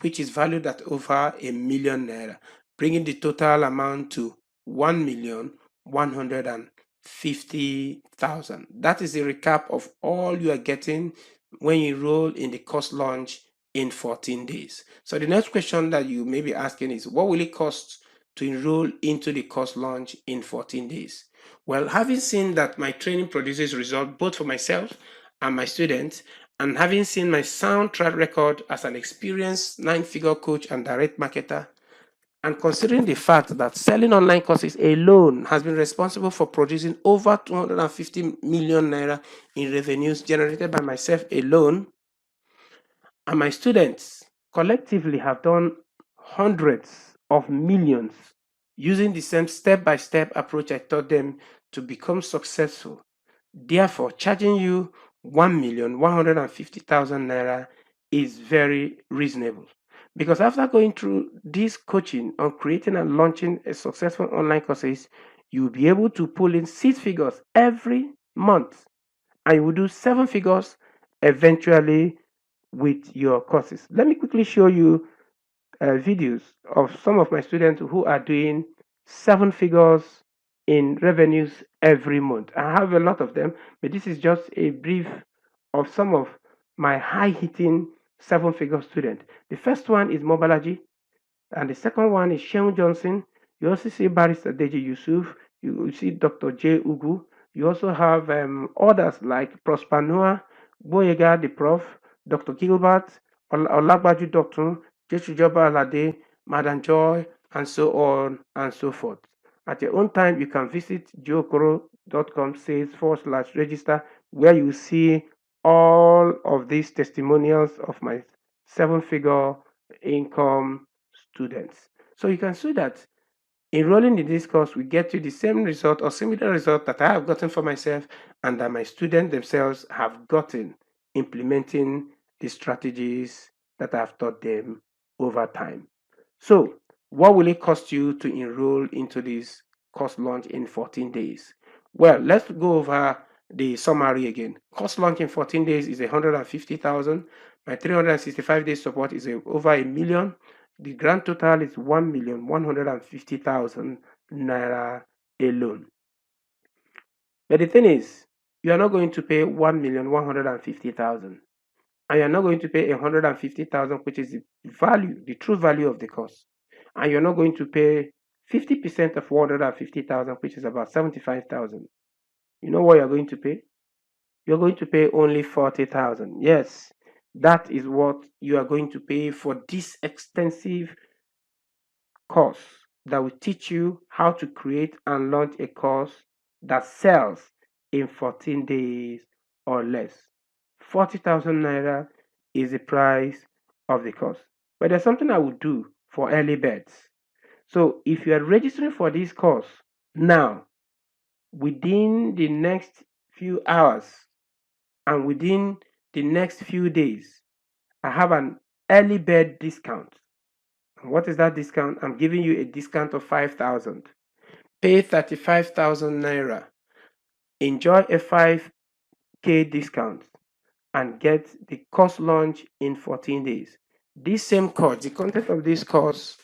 which is valued at over ₦1 million, bringing the total amount to 1,150,000. That is a recap of all you are getting when you enroll in the course launch in 14 days. So the next question that you may be asking is, what will it cost to enroll into the course launch in 14 days? Well, having seen that my training produces results both for myself and my students, and having seen my sound track record as an experienced 9-figure coach and direct marketer, and considering the fact that selling online courses alone has been responsible for producing over 250 million naira in revenues generated by myself alone, and my students collectively have done hundreds of millions using the same step-by-step approach I taught them to become successful. Therefore, charging you 1,150,000 naira is very reasonable. Because after going through this coaching on creating and launching a successful online courses, you'll be able to pull in 6 figures every month, and you will do 7 figures eventually with your courses. Let me quickly show you videos of some of my students who are doing 7 figures in revenues every month. I have a lot of them, but this is just a brief of some of my high hitting 7-figure students. The first one is Mobalaji, and the second one is Sheung Johnson. You also see Barrister Deji Yusuf. You see Dr. J. Ugu. You also have others like Prosper Noah, Boyega the Prof, Dr. Gilbert, Olagbaju Doctor, Jesujoba Alade, Madam Joy, and so on and so forth. At your own time, you can visit jookoro.com/register, where you see all of these testimonials of my seven-figure income students. So you can see that enrolling in this course will get you the same result or similar result that I have gotten for myself and that my students themselves have gotten implementing the strategies that I've taught them over time. So, what will it cost you to enroll into this course launch in 14 days? Well, let's go over the summary again. Course launch in 14 days is 150,000. My 365 days support is over a million. The grand total is 1,150,000 naira alone. But the thing is, you are not going to pay 1,150,000, and you're not going to pay 150,000, which is the value, the true value of the course, and you're not going to pay 50% of 150,000, which is about 75,000. You know what you're going to pay? You're going to pay only 40,000. Yes, that is what you are going to pay for this extensive course that will teach you how to create and launch a course that sells in 14 days or less. 40,000 naira is the price of the course. But there's something I will do for early birds. So if you are registering for this course now, within the next few hours and within the next few days, I have an early bird discount. What is that discount? I'm giving you a discount of 5,000. Pay 35,000 naira. Enjoy a 5K discount and get the course launch in 14 days. This same course, the content of this course,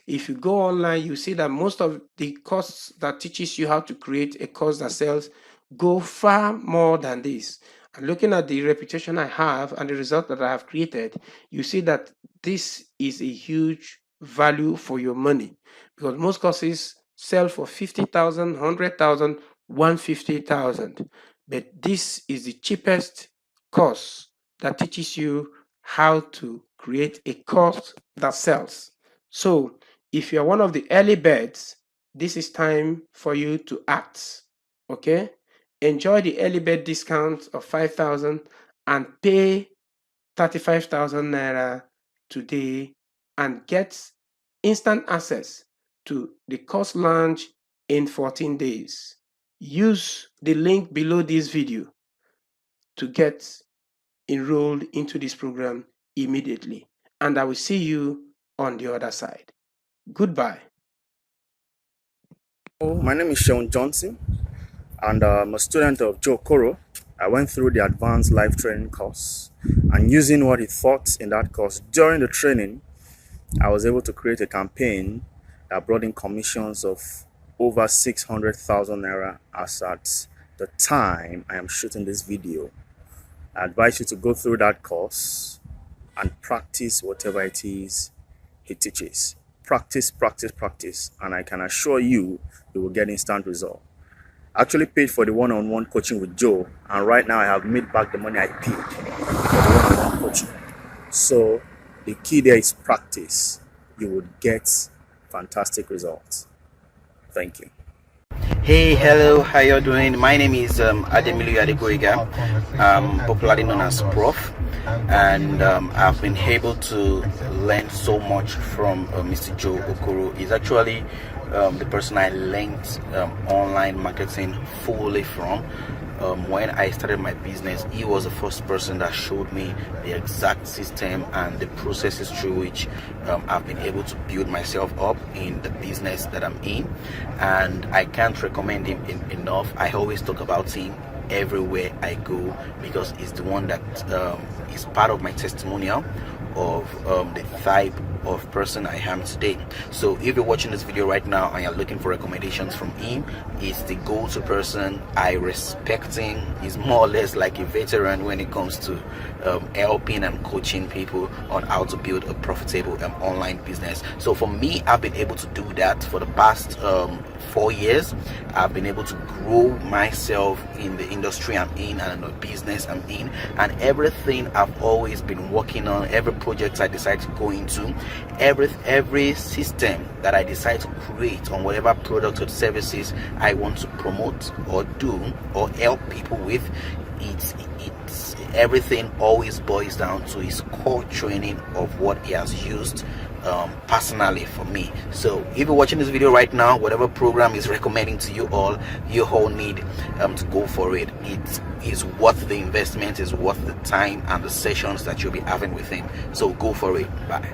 if you go online, you see that most of the courses that teaches you how to create a course that sells go far more than this. And looking at the reputation I have and the result that I have created, you see that this is a huge value for your money, because most courses sell for 50,000, 100,000, 150,000. But this is the cheapest course that teaches you how to create a course that sells. So if you're one of the early birds, this is time for you to act. Okay? Enjoy the early bird discount of 5,000 and pay 35,000 naira today and get instant access to the course launch in 14 days. Use the link below this video to get enrolled into this program immediately. And I will see you on the other side. Goodbye. My name is Sean Johnson, and I'm a student of Joe Koro. I went through the advanced life training course, and using what he taught in that course during the training, I was able to create a campaign that brought in commissions of over 600,000 naira as at the time I am shooting this video. I advise you to go through that course and practice whatever it is he teaches. Practice, practice, practice, and I can assure you, you will get instant result. I actually paid for the one-on-one coaching with Joe, and right now I have made back the money I paid for the one-on-one coaching. So the key there is practice. You would get fantastic results. Thank you. Hey, hello, how you doing? My name is Ademilu Adegoiga, popularly known as Prof, and I've been able to learn so much from Mr. Joe Okoro. He's actually the person I learned online marketing fully from. When I started my business, he was the first person that showed me the exact system and the processes through which I've been able to build myself up in the business that I'm in. And I can't recommend him enough. I always talk about him everywhere I go because he's the one that is part of my testimonial of the type of person I am today. So if you're watching this video right now and you're looking for recommendations from him, he's the go-to person. I respect him. He's more or less like a veteran when it comes to helping and coaching people on how to build a profitable online business. So for me, I've been able to do that for the past 4 years. I've been able to grow myself in the industry I'm in and the business I'm in, and everything I've always been working on, every project I decide to go into, every system that I decide to create on whatever product or services I want to promote or do or help people with, it's everything always boils down to his core training of what he has used personally for me. So if you're watching this video right now, whatever program is recommending to you all need to go for it. It is worth the investment, is worth the time and the sessions that you'll be having with him. So go for it. Bye.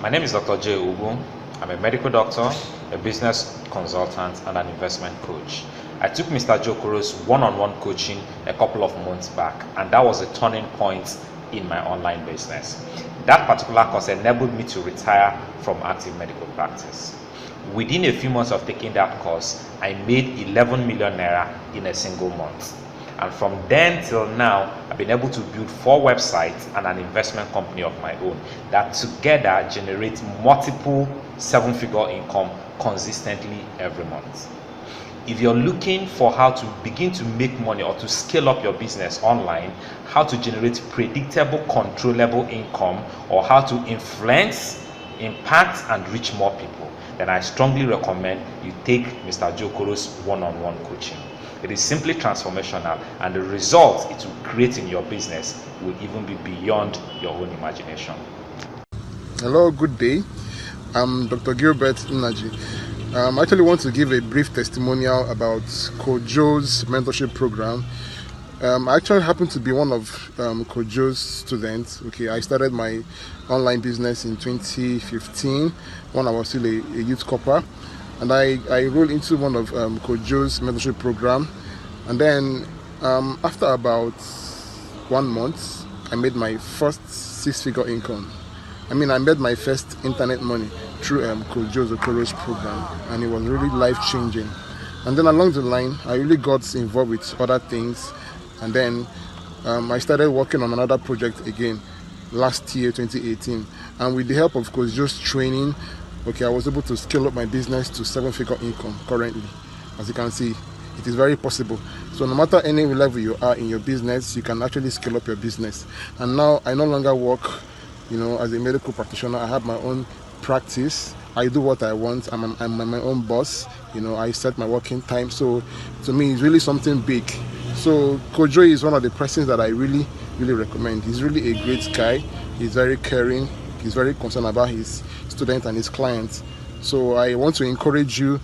My name is Dr. J. Ubu. I'm a medical doctor, a business consultant, and an investment coach. I took Mr. Joe Okoro's one-on-one coaching a couple of months back, and that was a turning point in my online business. That particular course enabled me to retire from active medical practice. Within a few months of taking that course, I made 11 million naira in a single month. And from then till now, I've been able to build 4 websites and an investment company of my own that together generate multiple 7-figure income consistently every month. If you're looking for how to begin to make money or to scale up your business online, how to generate predictable, controllable income, or how to influence, impact, and reach more people, then I strongly recommend you take Mr. Joe Okoro's one-on-one coaching. It is simply transformational, and the results it will create in your business will even be beyond your own imagination. Hello, good day. I'm Dr. Gilbert Inaji. I actually want to give a brief testimonial about Coach Joe's mentorship program. I actually happen to be one of Coach Joe's students. Okay, I started my online business in 2015 when I was still a youth corper, and I enrolled into one of Coach Joe's mentorship program. And then after about 1 month, I made my first 6-figure income. I made my first internet money through Coach Joe Okoro's program, and it was really life-changing. And then along the line, I really got involved with other things, and then I started working on another project again last year, 2018. And with the help of Coach Joe's training, I was able to scale up my business to 7-figure income currently. As you can see, it is very possible. So no matter any level you are in your business, you can actually scale up your business. And now I no longer work as a medical practitioner. I have my own practice. I do what I want. I'm my own boss. I set my working time. So to me, it's really something big. So Coach Joe is one of the persons that I really, really recommend. He's really a great guy. He's very caring. He's very concerned about his students and his clients. So I want to encourage you,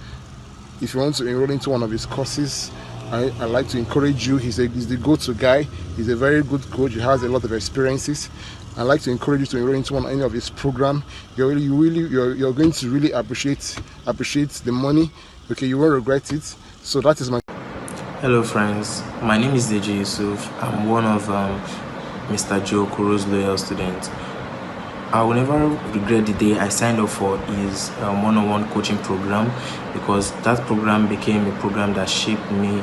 if you want to enroll into one of his courses, I like to encourage you. He's the go-to guy. He's a very good coach. He has a lot of experiences. I'd like to encourage you to enroll into any of his program. You're going to really appreciate the money. Okay, you won't regret it. So that is my. Hello friends, my name is DJ Yusuf. I'm one of Mr. Joe Okoro's loyal students. I will never regret the day I signed up for his one-on-one coaching program, because that program became a program that shaped me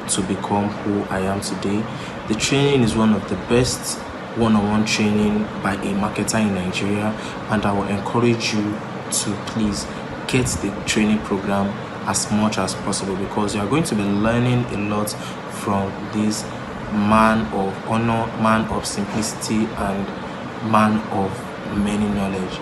to become who I am today. The training is one of the best one-on-one training by a marketer in Nigeria, and I will encourage you to please get the training program as much as possible, because you are going to be learning a lot from this man of honor, man of simplicity, and man of many knowledge.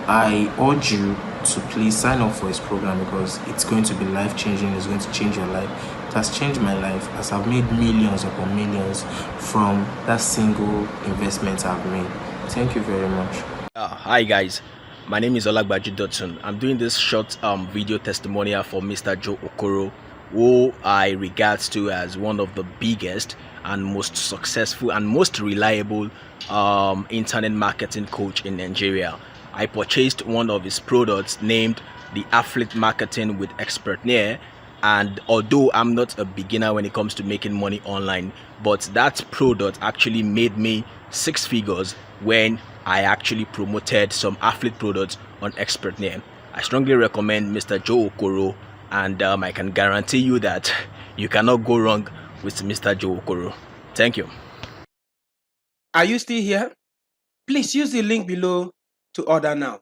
I urge you to please sign up for his program, because it's going to be life-changing. It's going to change your life. It has changed my life, as I've made millions upon millions from that single investment I've made. Thank you very much. Hi guys, my name is Olagbaji Dotson. I'm doing this short video testimonial for Mr. Joe Okoro, who I regard to as one of the biggest and most successful and most reliable internet marketing coach in Nigeria. I purchased one of his products named the Affiliate Marketing with Expertnaire, and although I'm not a beginner when it comes to making money online, but that product actually made me 6 figures when I actually promoted some affiliate products on Expert Name. I strongly recommend Mr. Joe Okoro, and I can guarantee you that you cannot go wrong with Mr. Joe Okoro. Thank you. Are you still here? Please use the link below to order now.